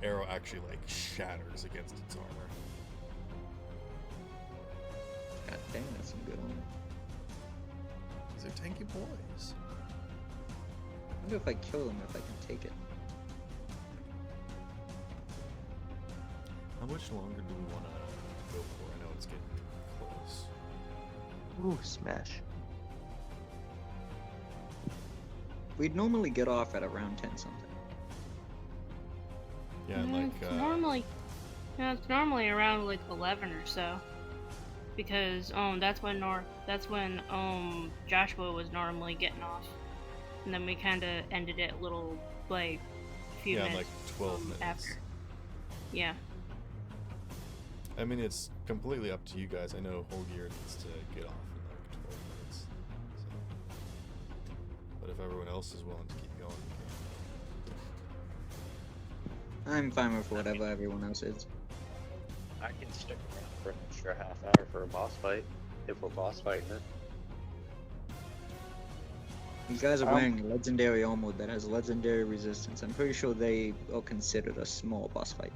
arrow actually like shatters against its armor. God dang, that's some good armor. These are tanky boys. I wonder if I kill them if I can take it. How much longer do we want to go for? I know it's getting close. Ooh, smash. We'd normally get off at around 10 something. Yeah, and like it's normally around like 11 or so, because that's when Joshua was normally getting off, and then we kind of ended it a little like a few yeah, minutes like 12 minutes. after. Yeah. I mean, it's completely up to you guys. I know Holgear needs to get off in like 12 minutes. So. But if everyone else is willing to keep going, we I'm fine with whatever everyone else is. I can stick around for an extra half hour for a boss fight, if we're boss fighting it. You guys are wearing legendary armor that has legendary resistance. I'm pretty sure they are considered a small boss fight.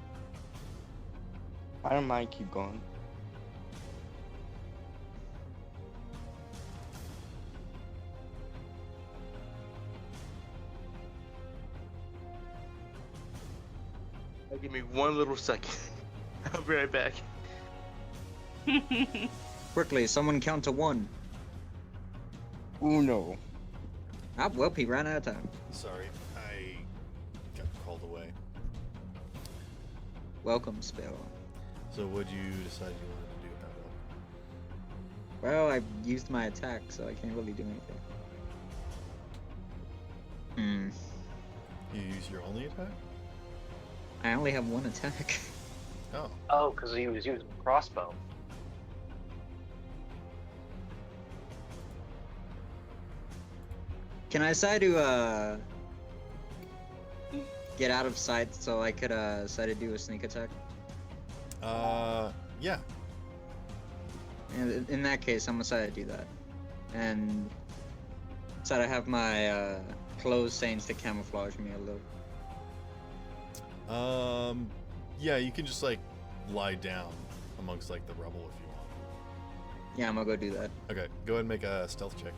I don't mind, keep going. Give me one little second. I'll be right back. Quickly, someone count to 1. Uno. Ah, well, he ran out of time. can. Sorry, I got called away. Welcome, Sparrow. So what'd you decide you wanted to do, Havelock? Well, I used my attack, so I can't really do anything. You use your only attack? I only have one attack. Oh. Oh, because he was using a crossbow. Can I decide to get out of sight so I could decide to do a sneak attack? Yeah. In that case, I'm gonna decide to do that, and decide to have my clothes changed to camouflage me a little. Yeah, you can just like lie down amongst like the rubble if you want. Yeah, I'm gonna go do that. Okay, go ahead and make a stealth check.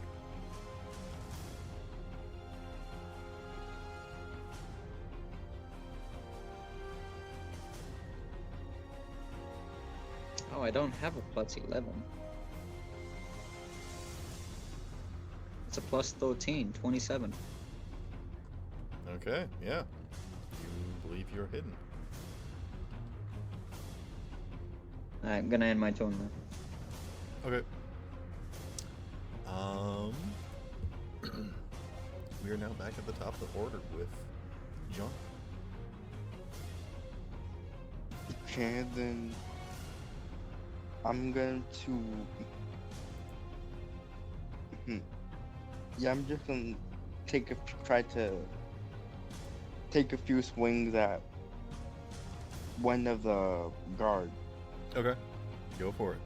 Oh, I don't have a plus 11. It's a plus 13, 27. Okay, yeah. You believe you're hidden. Alright, I'm gonna end my turn now. Okay. We are now back at the top of the order with John. Okay, then I'm going to. Yeah, I'm just gonna try to take a few swings at one of the guards. Okay. Go for it.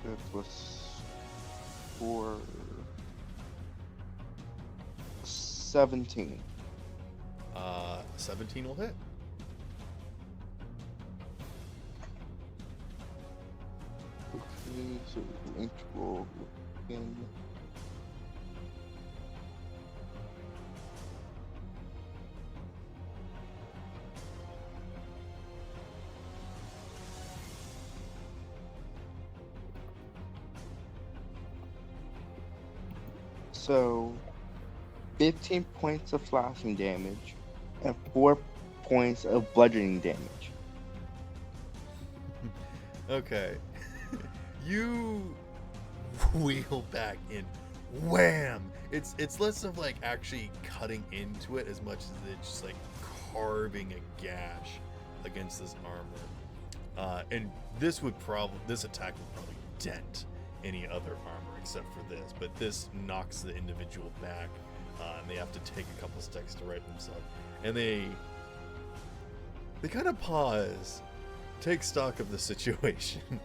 It was for 17. 17 will hit. Okay, so range roll again. So, 15 points of slashing damage and 4 points of bludgeoning damage. Okay. You wheel back and wham! It's less of like actually cutting into it as much as it's just like carving a gash against this armor. And this attack would probably dent any other armor except for this, but this knocks the individual back, and they have to take a couple steps to right themselves. And they kind of pause, take stock of the situation,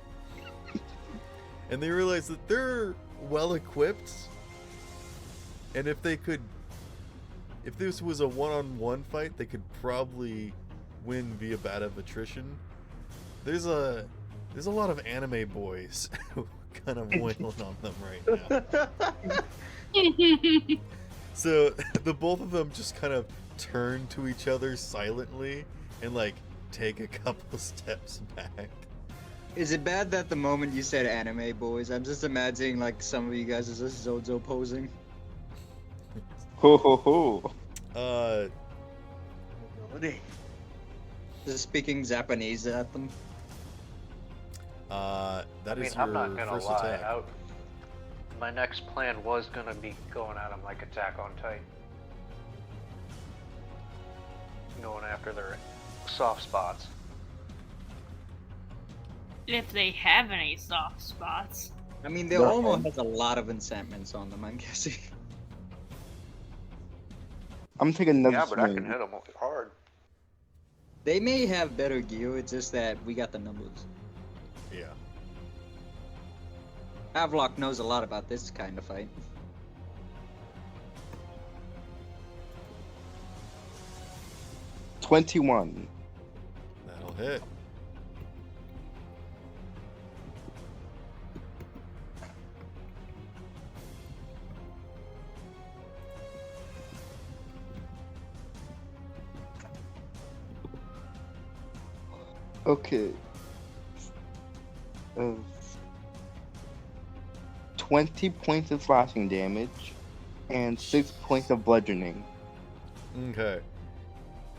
and they realize that they're well equipped, and if this was a one-on-one fight, they could probably win via battle of attrition. There's a lot of anime boys kind of wailing on them right now. So the both of them just kind of turn to each other silently and like take a couple steps back. Is it bad that the moment you said anime boys, I'm just imagining like some of you guys is just Zozo posing? Ho ho ho! Just speaking Japanese at them? That is I'm your not gonna first lie. attack. My next plan was gonna be going at them like Attack on Titan. Going after their soft spots. If they have any soft spots. I mean, they Right. almost has a lot of enchantments on them, I'm guessing. I'm taking another Yeah, but I swing. can hit them hard. They may have better gear, it's just that we got the numbers. Yeah. Havelock knows a lot about this kind of fight. $21. That'll hit. Okay. 20 points of slashing damage and 6 points of bludgeoning. Okay.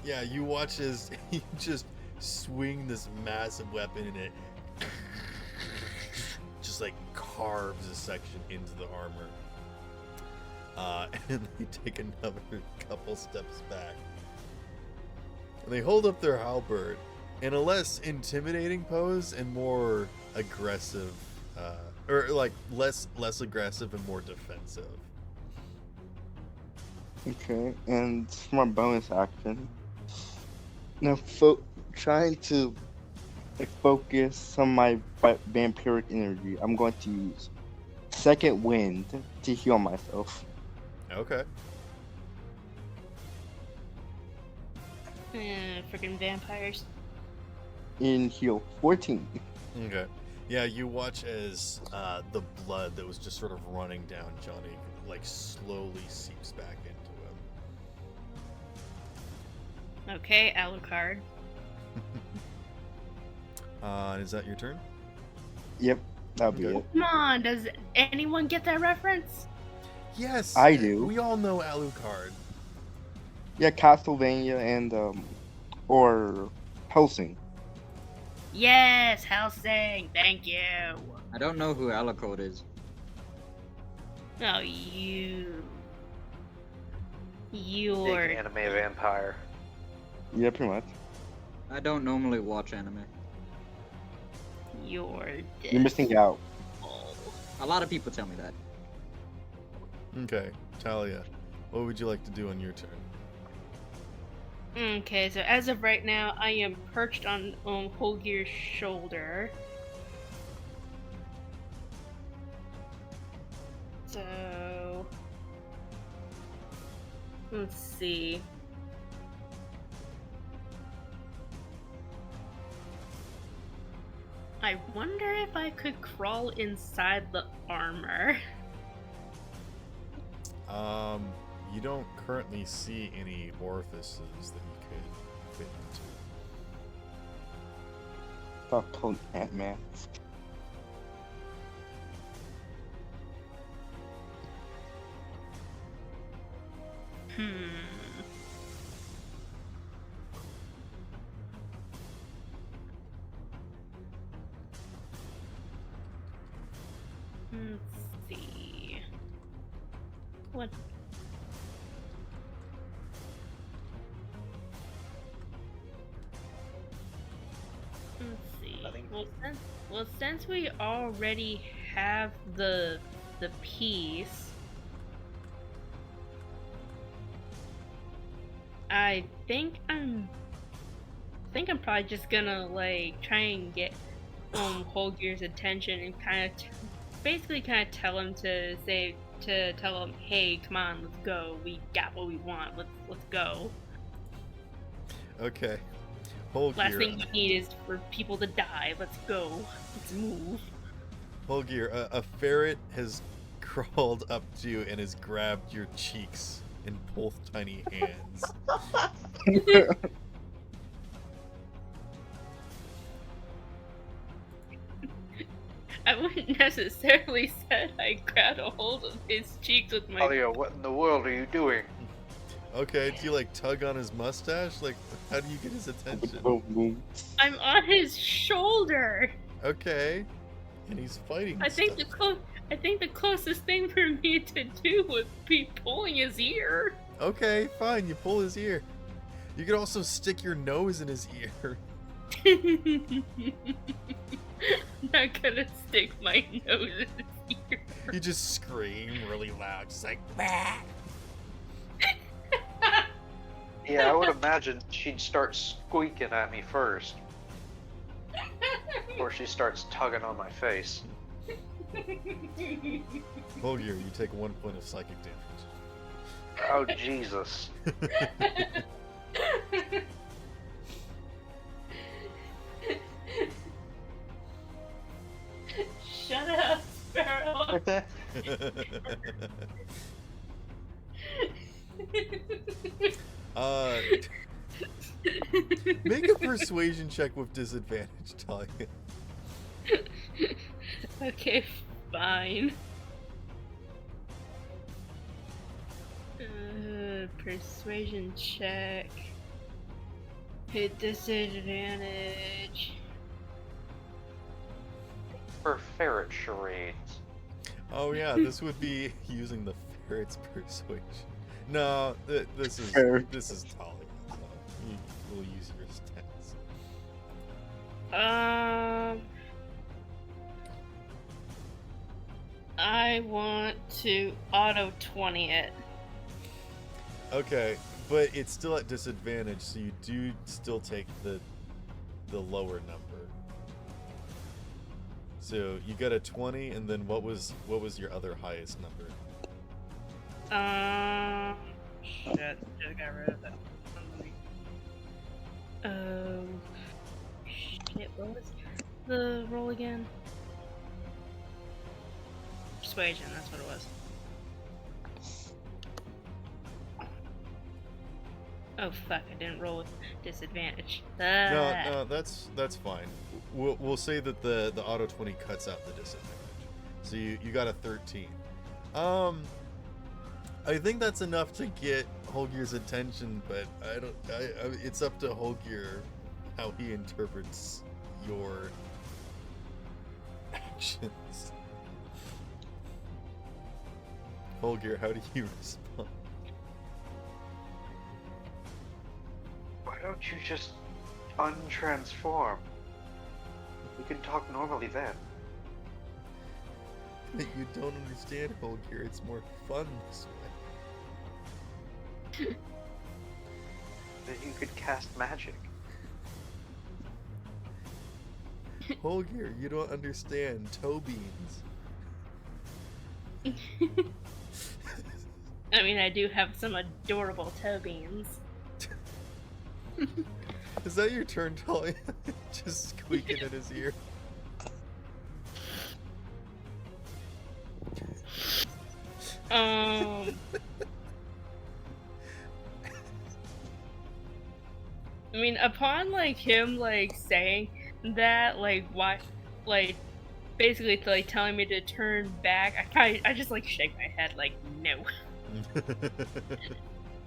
Yeah, you watch as he just swing this massive weapon and it just like carves a section into the armor. And they take another couple steps back. And they hold up their halberd in a less intimidating pose and more aggressive, or like less aggressive and more defensive. Okay, and for my bonus action, now trying to like, focus on my vampiric energy, I'm going to use Second Wind to heal myself. Okay. Freaking vampires. And heal 14. Okay. Yeah, you watch as the blood that was just sort of running down Johnny like slowly seeps back into him. Okay, Alucard. Is that your turn? Yep, that'll be Okay. it. Come on, does anyone get that reference? Yes, I do. We all know Alucard. Yeah, Castlevania and or Helsing. Yes, Helsing. Thank you. I don't know who Alucard is. Oh, you're Big anime vampire. Yeah, pretty much. I don't normally watch anime. you're You're missing out. A lot of people tell me that. Okay, Talia, what would you like to do on your turn? Okay, so as of right now, I am perched on Holgir's shoulder. So let's see. I wonder if I could crawl inside the armor. You don't currently see any orifices that you could fit into. Stop calling Ant-Man. Let's see. What? Let's see. Nothing. Well, since we already have the piece, I think I'm probably just gonna like try and get Holgir's attention and basically tell him tell him, hey, come on, let's go. We got what we want. Let's go. Okay. Last thing Holgir, we need is for people to die. Let's go. Let's move. Holgir, a ferret has crawled up to you and has grabbed your cheeks in both tiny hands. I wouldn't necessarily said I grabbed a hold of his cheeks with my. Talia, what in the world are you doing? Okay, do you like tug on his mustache? Like, how do you get his attention? Boom, boom. I'm on his shoulder. Okay, and he's fighting. I think stuff. the closest thing for me to do would be pulling his ear. Okay, fine. You pull his ear. You could also stick your nose in his ear. I'm not gonna stick my nose in his ear. You just scream really loud, just like, bah! Yeah, I would imagine she'd start squeaking at me first. Or she starts tugging on my face. Holgir, you take 1 point of psychic damage. Oh, Jesus. Shut up, Sparrow. Make a persuasion check with disadvantage, Talia. Okay, fine. Persuasion check. Hit disadvantage. For ferret charades. Oh yeah, this would be using the ferret's persuasion. No, this is Ferret. Talia. So we'll use your stats. I want to auto 20 it. Okay, but it's still at disadvantage, so you do still take the lower number. So you got a 20, and then what was your other highest number? Shit, just got rid of that. Oh, shit, what was the roll again? Persuasion, that's what it was. Oh fuck, I didn't roll with disadvantage. No, that's fine. We'll say that the auto 20 cuts out the disadvantage. So you got a 13. I think that's enough to get Holgir's attention, but it's up to Holgir how he interprets your actions. Holgir, how do you respond? Why don't you just untransform? We can talk normally then. But you don't understand, Holgir. It's more fun this way. Then you could cast magic. Holgir, you don't understand. Toe beans. I mean, I do have some adorable toe beans. Is that your turn, Talia? Just squeaking in his ear. I mean, upon like him like saying that, like why, like basically like telling me to turn back, I just like shake my head like no.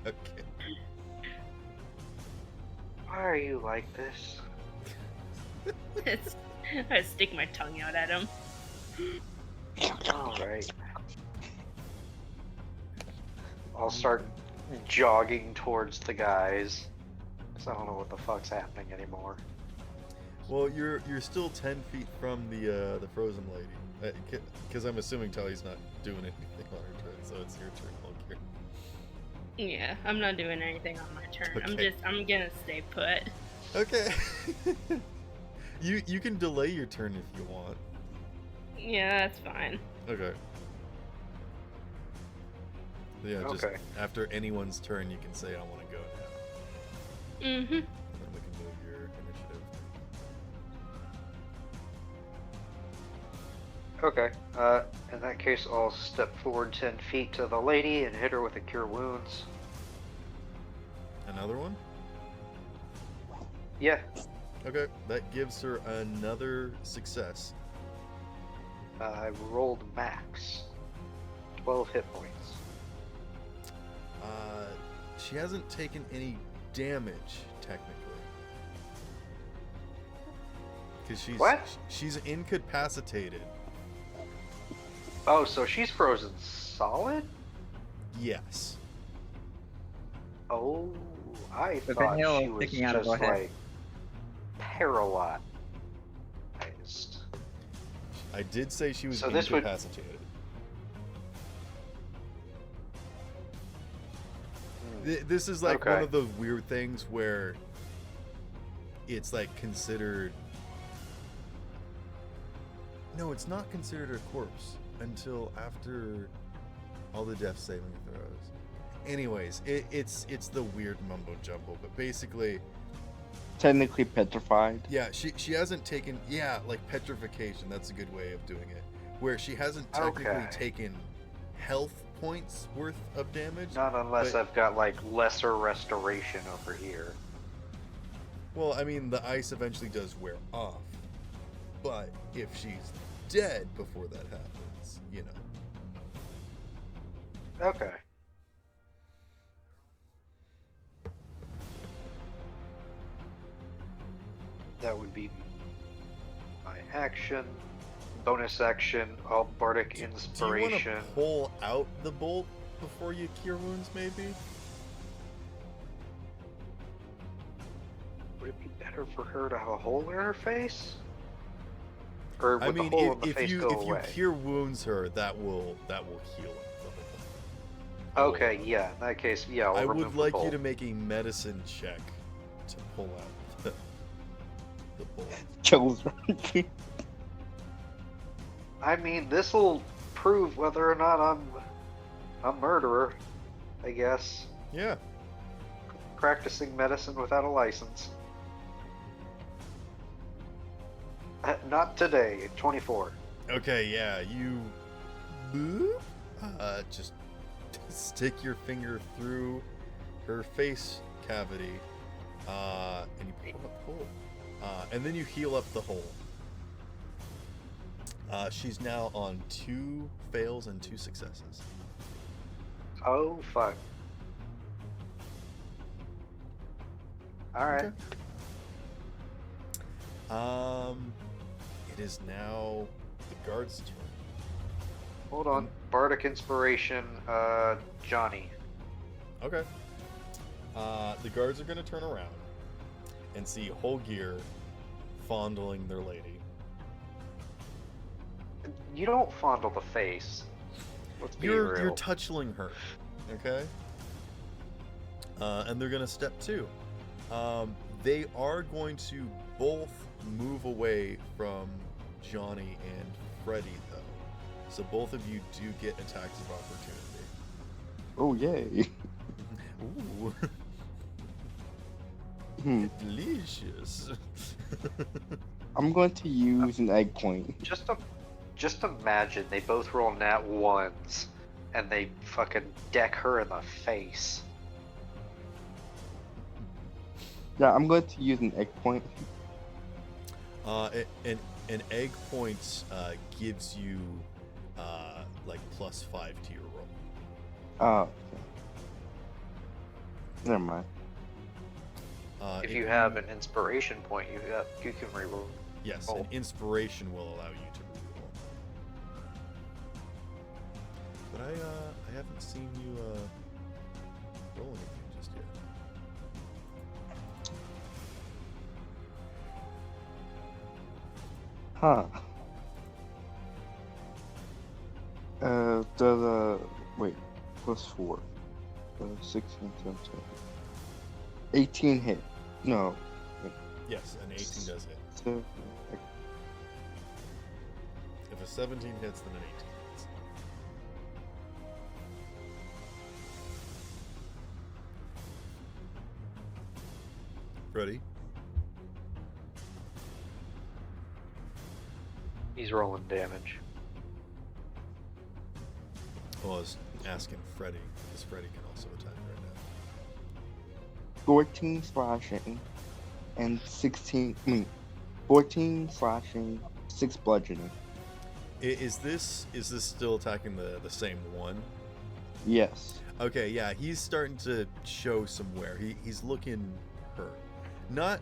Okay. Why are you like this? I stick my tongue out at him. Alright. I'll start jogging towards the guys. Cause I don't know what the fuck's happening anymore. Well, you're still 10 feet from the frozen lady, because I'm assuming Talia's not doing anything on her turn, so it's your turn, Holgir. Yeah, I'm not doing anything on my turn. Okay. I'm gonna stay put. Okay. You can delay your turn if you want. Yeah, that's fine. Okay. Yeah, just Okay. after anyone's turn, you can say, I want to go now. Mm-hmm. And then we can move your initiative. Okay. In that case, I'll step forward 10 feet to the lady and hit her with a Cure Wounds. Another one? Yeah. Okay, that gives her another success. I rolled max. 12 hit points. She hasn't taken any damage, technically. Because she's incapacitated. Oh, so she's frozen solid? Yes. Oh, I With thought the nail she was sticking out of just her head. like paralyzed. I did say she was So this would- incapacitated. This is like one Okay. of those weird things where it's like considered. No, it's not considered a corpse until after all the death saving throws. Anyways, it's the weird mumbo jumbo, but basically, Technically petrified. yeah, she hasn't taken like petrification. That's a good way of doing it. Where she hasn't technically Okay. taken health points worth of damage. Not unless But- I've got like lesser restoration over here. Well, I mean, the ice eventually does wear off, but if she's dead before that happens, you know. Okay. That would be my action. Bonus action, Bardic Do you want Inspiration. to pull out the bolt before you cure wounds, maybe? Would it be better for her to have a hole in her face? Or would I mean, the hole in the if face you go if you away? cure wounds her, that will heal it. The whole thing. Okay, yeah. In that case, yeah. I'll I remove would the like bolt. you to make a medicine check to pull out the bolt. Kills her. I mean, this will prove whether or not I'm a murderer. I guess. Yeah. Practicing medicine without a license. Not today. 24. Okay, yeah, you boop, just stick your finger through her face cavity, and you pull up the hole. And then you heal up the hole. She's now on 2 fails and 2 successes. Oh fuck. All right. Okay. It is now the guard's turn. Hold on. Bardic inspiration. Johnny. Okay. The guards are going to turn around and see Holgear fondling their lady. You don't fondle the face. Let's be real. You're touching her, okay? And they're gonna step 2. They are going to both move away from Johnny and Freddy, though. So both of you do get attacks of opportunity. Oh yay! Ooh, delicious. I'm going to use an egg point. Just imagine they both roll nat 1s and they fucking deck her in the face. Yeah, I'm going to use an egg point. An egg point gives you like +5 to your roll. Oh, okay. Never mind. If you have an inspiration point, you can reroll. Yes, Oh. an inspiration will allow you to reroll. But I haven't seen you roll anything just yet. Huh. Wait, +4. 16, 17. 18 hit. No. Yes, an 18 does hit. So, If a 17 hits, then an 18 hits. Ready? He's rolling damage. Well, I was asking Freddy, because Freddy can also attack right now. 14 slashing and 14 slashing, 6 bludgeoning. Is this still attacking the same one? Yes. Okay, yeah, he's starting to show some wear. He's looking hurt. Not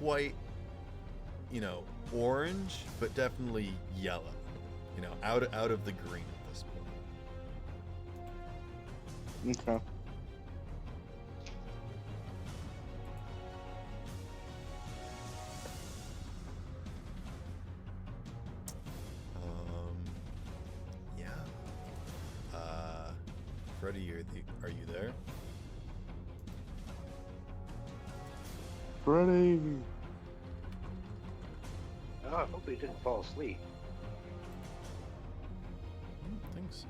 quite, orange, but definitely yellow. Out of the green at this point. Okay. Yeah. Freddy, are you there? Freddy! Oh, I hope he didn't fall asleep. I don't think so.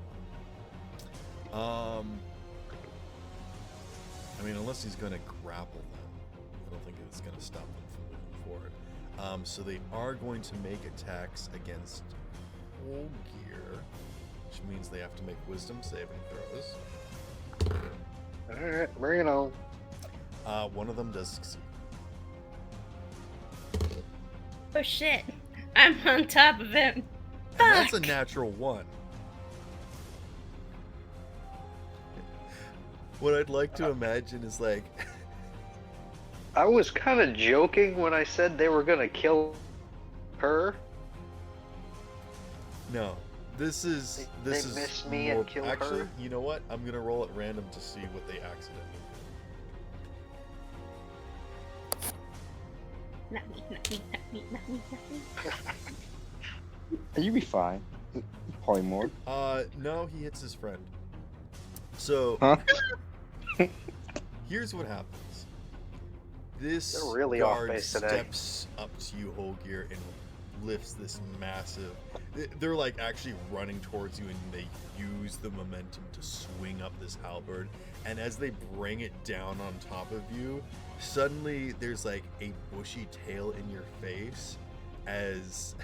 I mean, unless he's going to grapple them, I don't think it's going to stop them from moving forward. So they are going to make attacks against Holgear, which means they have to make wisdom saving throws. Alright, bring it on. One of them does succeed. Oh shit! I'm on top of him. And that's a Fuck. natural 1. What I'd like to imagine is like I was kind of joking when I said they were gonna kill her. no. This is They miss me and kill actually, her? you know what? I'm gonna roll at random to see what they accidentally Not me, not me, not me, not me, not me. You'll be fine. Polymorph. No, he hits his friend. So, Huh? here's what happens. This They're really off guard base today. steps up to you, Holgear, and lifts this massive. They're like actually running towards you, and they use the momentum to swing up this halberd. And as they bring it down on top of you, suddenly there's like a bushy tail in your face as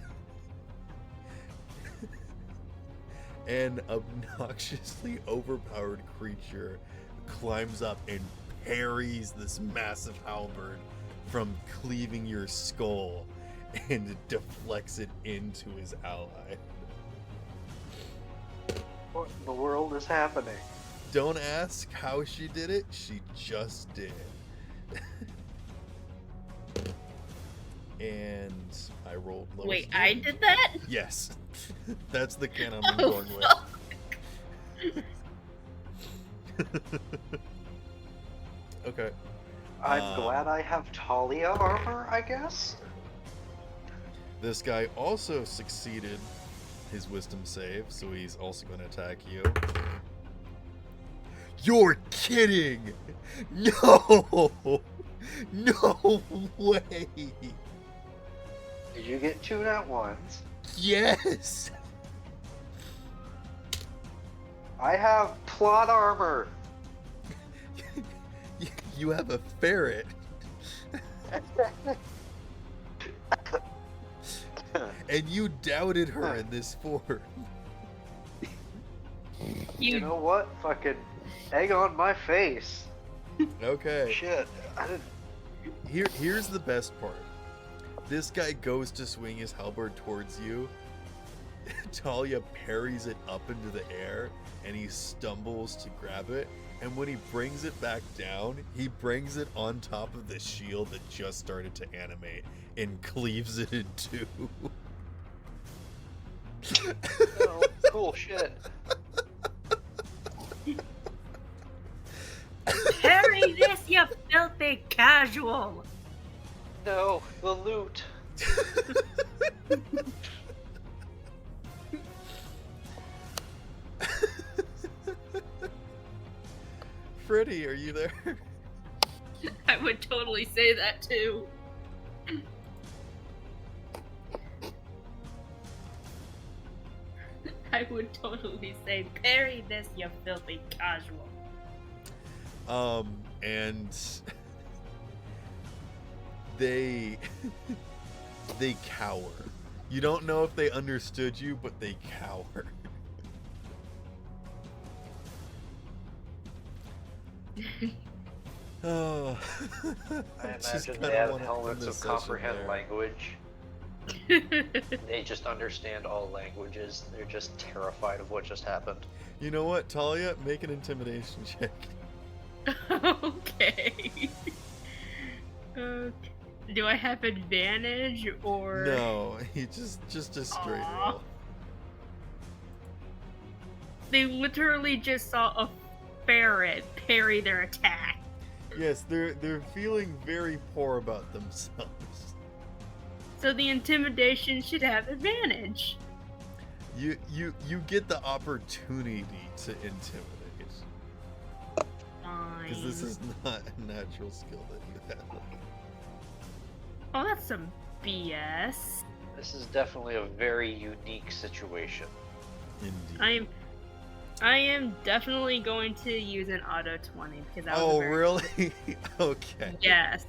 an obnoxiously overpowered creature climbs up and parries this massive halberd from cleaving your skull and deflects it into his ally. What in the world is happening? Don't ask how she did it, she just did. And I rolled lowest. Wait, I did that? Yes. That's the canon I'm Oh, going with. Okay. I'm glad I have Talia armor, I guess. This guy also succeeded his wisdom save, so he's also going to attack you. You're kidding! No! No way! Did you get 2 nat ones? Yes! I have plot armor. You have a ferret. And you doubted her in this form. You know what? Fucking egg on my face. Okay. Shit. I didn't. Here's the best part. This guy goes to swing his halberd towards you. Talia parries it up into the air, and he stumbles to grab it. And when he brings it back down, he brings it on top of the shield that just started to animate and cleaves it in two. Oh, cool shit. Parry this, you filthy casual! No, the loot. Freddy, are you there? I would totally say that too. I would totally say, parry this, you filthy casual. And they cower. You don't know if they understood you, but they cower. Oh, I just imagine kinda they have wanna end helmets this of session comprehend there. language. They just understand all languages. They're just terrified of what just happened. You know what, Talia? Make an intimidation check. Okay. Do I have advantage or? No, he just a straight Aw. roll. They literally just saw a ferret parry their attack. Yes, they're feeling very poor about themselves. So the intimidation should have advantage. You get the opportunity to intimidate. Fine. Because this is not a natural skill that you have. Oh, that's some BS. This is definitely a very unique situation. Indeed. I am definitely going to use an auto 20 because that was Oh, a very... really? Okay. Yes.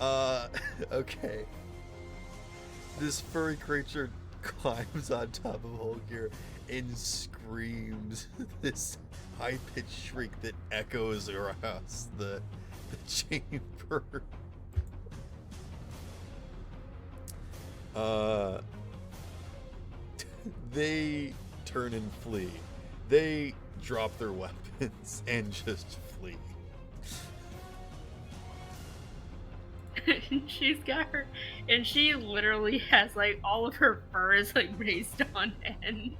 Okay. This furry creature climbs on top of Holgear and screams this high-pitched shriek that echoes across the chamber. They turn and flee. They drop their weapons and just flee. She's got her, and she literally has like all of her fur is like raised on end.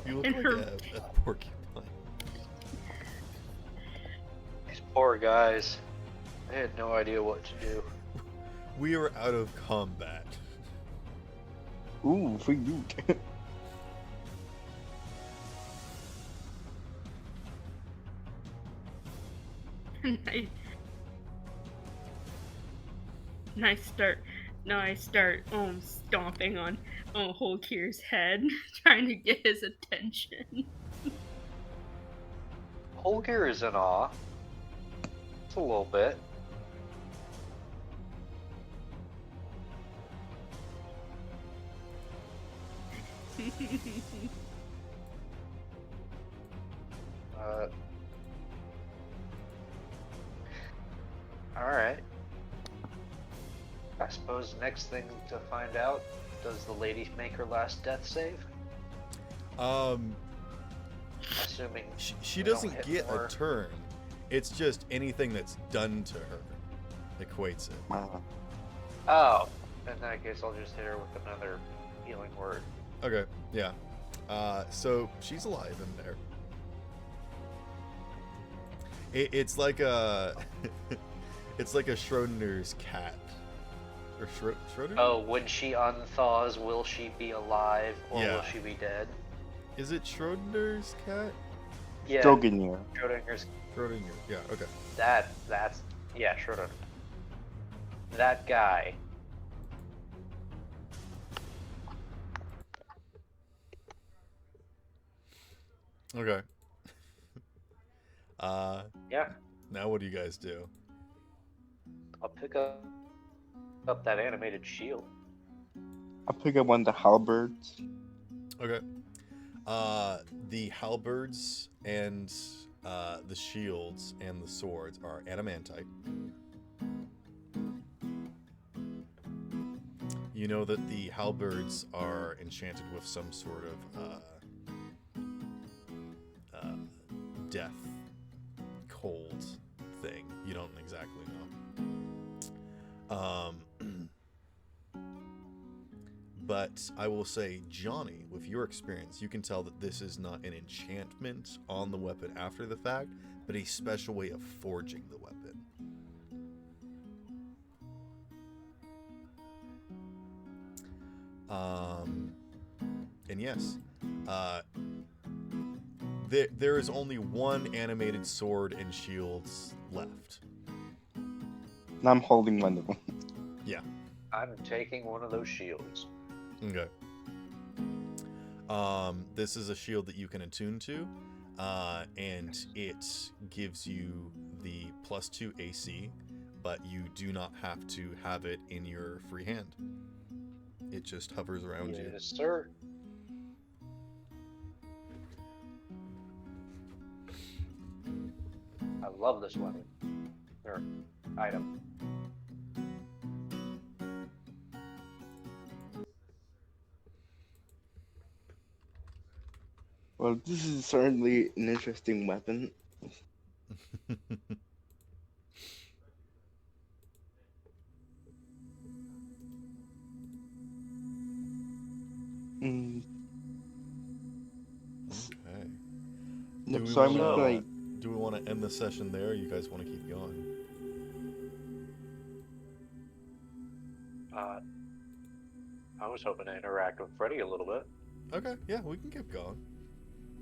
You look And like her- a porcupine. These poor guys. They had no idea what to do. We are out of combat. Ooh, free loot. And I start stomping on Holkir's head, trying to get his attention. Holger is in awe. It's a little bit. Alright. I suppose next thing to find out, does the lady make her last death save? Assuming She we don't doesn't hit get more. a turn. It's just anything that's done to her equates it. Oh, in that case, I'll just hit her with another healing word. Okay, yeah. So she's alive in there. It's like a, it's like a Schrodinger's cat, or Schrodinger. Oh, when she unthaws, will she be alive or Yeah. will she be dead? Is it Schrodinger's cat? Yeah, Schrodinger. Schrodinger's. Schrodinger. Yeah. Okay. That's yeah, Schrodinger. That guy. Okay. Yeah, Now what do you guys do? I'll pick up that animated shield. I'll pick up one of the halberds. Okay. The halberds and the shields and the swords are adamantite. You know that the halberds are enchanted with some sort of death, cold thing. You don't exactly know. But I will say, Johnny, with your experience, you can tell that this is not an enchantment on the weapon after the fact, but a special way of forging the weapon. And yes, there is only one animated sword and shields left. And I'm holding one of them. Yeah. I'm taking one of those shields. Okay. This is a shield that you can attune to, and it gives you the +2 AC, but you do not have to have it in your free hand. It just hovers around you. Yes, sir. I love this weapon. Or item. Well, this is certainly an interesting weapon. Mm. Okay. Yep, we so I'm wanna- like, Do we want to end the session there? Or you guys want to keep going? I was hoping to interact with Freddy a little bit. Okay, yeah, we can keep going.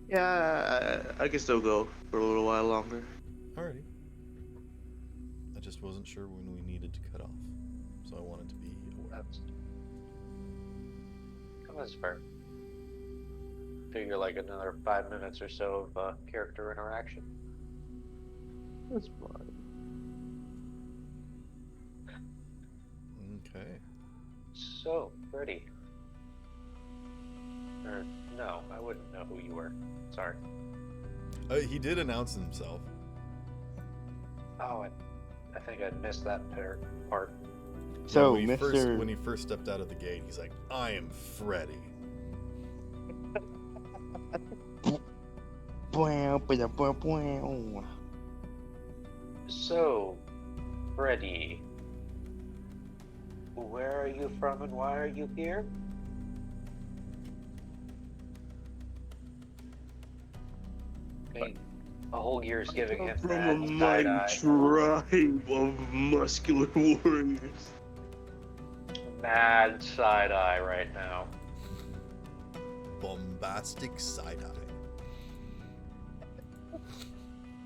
Yeah, I can still go for a little while longer. Alrighty. I just wasn't sure when we needed to cut off, so I wanted to be aware. That's fair. Figure like another 5 minutes or so of character interaction. that's fine. Okay. So, Freddy. Or, no, I wouldn't know who you were. Sorry. He did announce himself. Oh, I think I missed that part. So, when Mr. when he first stepped out of the gate, he's like, "I am Freddy." So, Freddy. Where are you from and why are you here? Okay, a whole year's giving him From that a side mighty eye. tribe of muscular warriors. mad side eye right now. Bombastic side eye.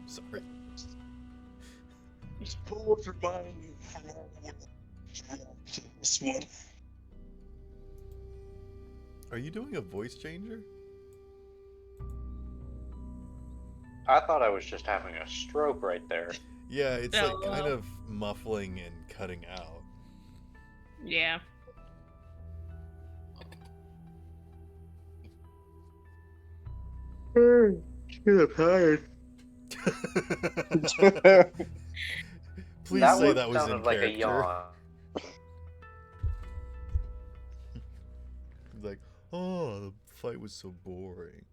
Sorry. Suppose remind me this one. Are you doing a voice changer? I thought I was just having a stroke right there. Yeah, it's Oh, like kind well. of muffling and cutting out. Yeah. I'm tired. Please That say one that was in sounded like a character. yawn. Like, oh, the fight was so boring.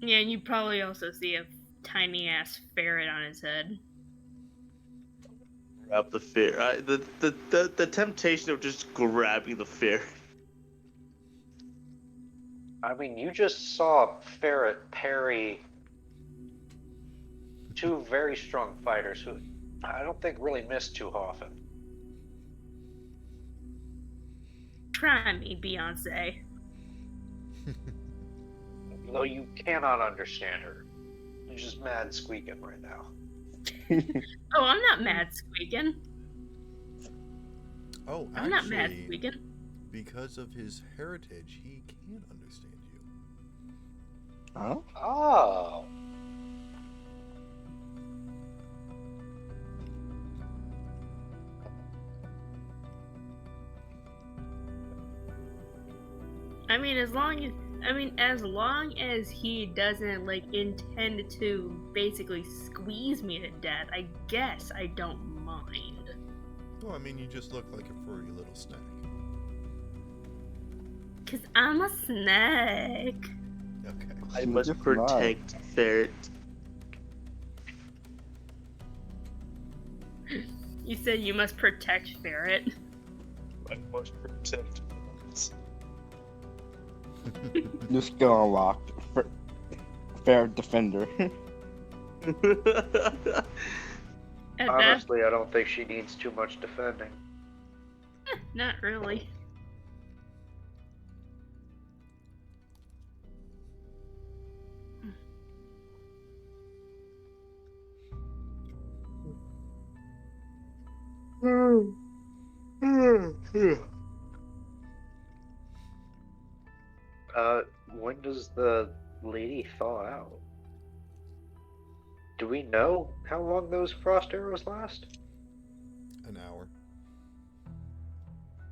Yeah, and you probably also see a tiny ass ferret on his head. Grab the fear. The temptation of just grabbing the fear. I mean, you just saw Ferret parry two very strong fighters who I don't think really miss too often. Try me, Beyonce. Though you cannot understand her. You're just mad squeaking right now. Oh, I'm not mad squeaking. Oh, I'm not mad actually, squeaking. because of his heritage, he can understand you. Huh? Oh. as long as he doesn't like intend to basically squeeze me to death, I guess I don't mind. Oh, I mean, you just look like a furry little snack. 'Cause I'm a snake. Okay. I She's must just protect Ferret. You said you must protect Ferret. I must protect New skill unlocked. Fair defender. At that, Honestly, I don't think she needs too much defending. not really. When does the lady thaw out? Do we know how long those frost arrows last? An hour.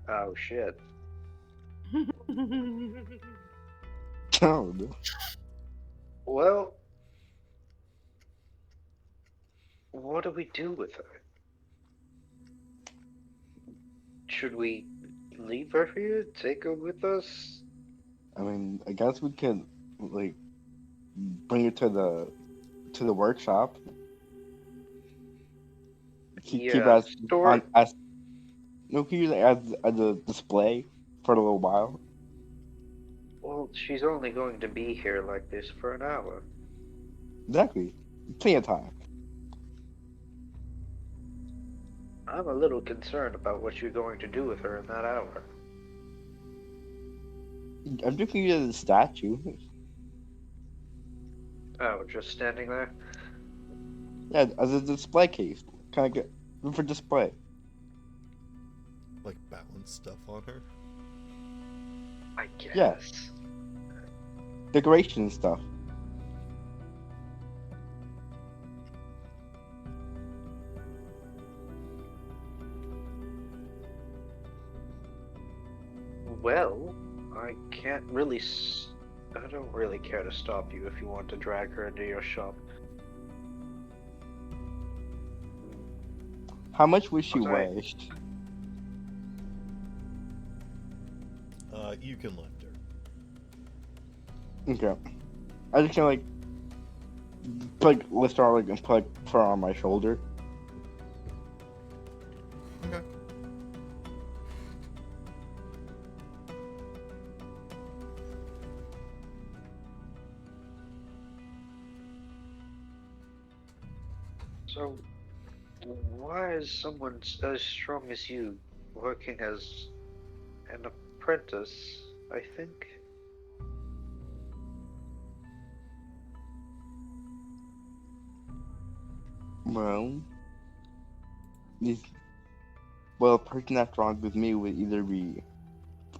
Oh shit. Oh, no. Well, what do we do with her? Should we leave her here? Take her with us? I mean, I guess we could like bring her to the workshop. Keep her as store. as no, keep her as a display for a little while. Well, she's only going to be here like this for an hour. Exactly, plenty of time. I'm a little concerned about what you're going to do with her in that hour. I'm just gonna use a statue. Oh, just standing there? Yeah, as a display case, kind of good for display. Like balance stuff on her. I guess. Yeah. Decoration and stuff. Well, I can't really. I don't really care to stop you if you want to drag her into your shop. How much would she I'm sorry. weigh? You can lift her. Okay. I just gonna lift her and put her on my shoulder. Okay. So, why is someone as strong as you working as an apprentice, I think? Well, these, well, a person that strong as me would either be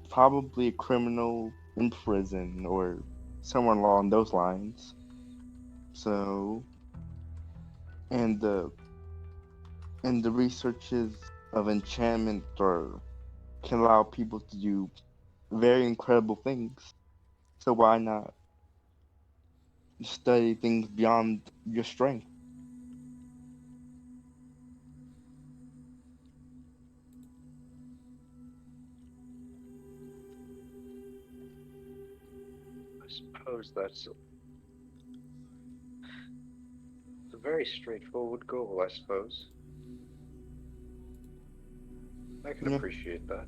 probably a criminal in prison or somewhere along those lines. So, and the researches of enchantment can allow people to do very incredible things. So why not study things beyond your strength? I suppose that's a very straightforward goal, I suppose. I can Yeah. appreciate that.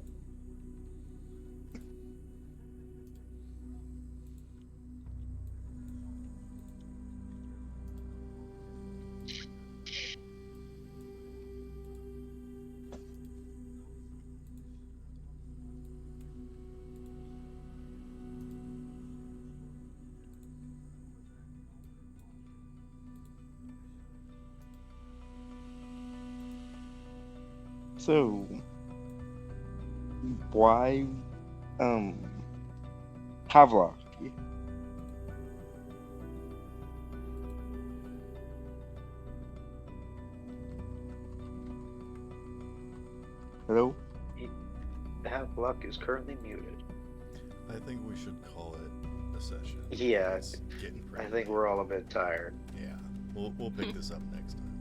So why Havelock? Hello? Havelock is currently muted. I think we should call it a session. Yeah, It's getting I pretty think late. we're all a bit tired. Yeah, we'll pick this up next time.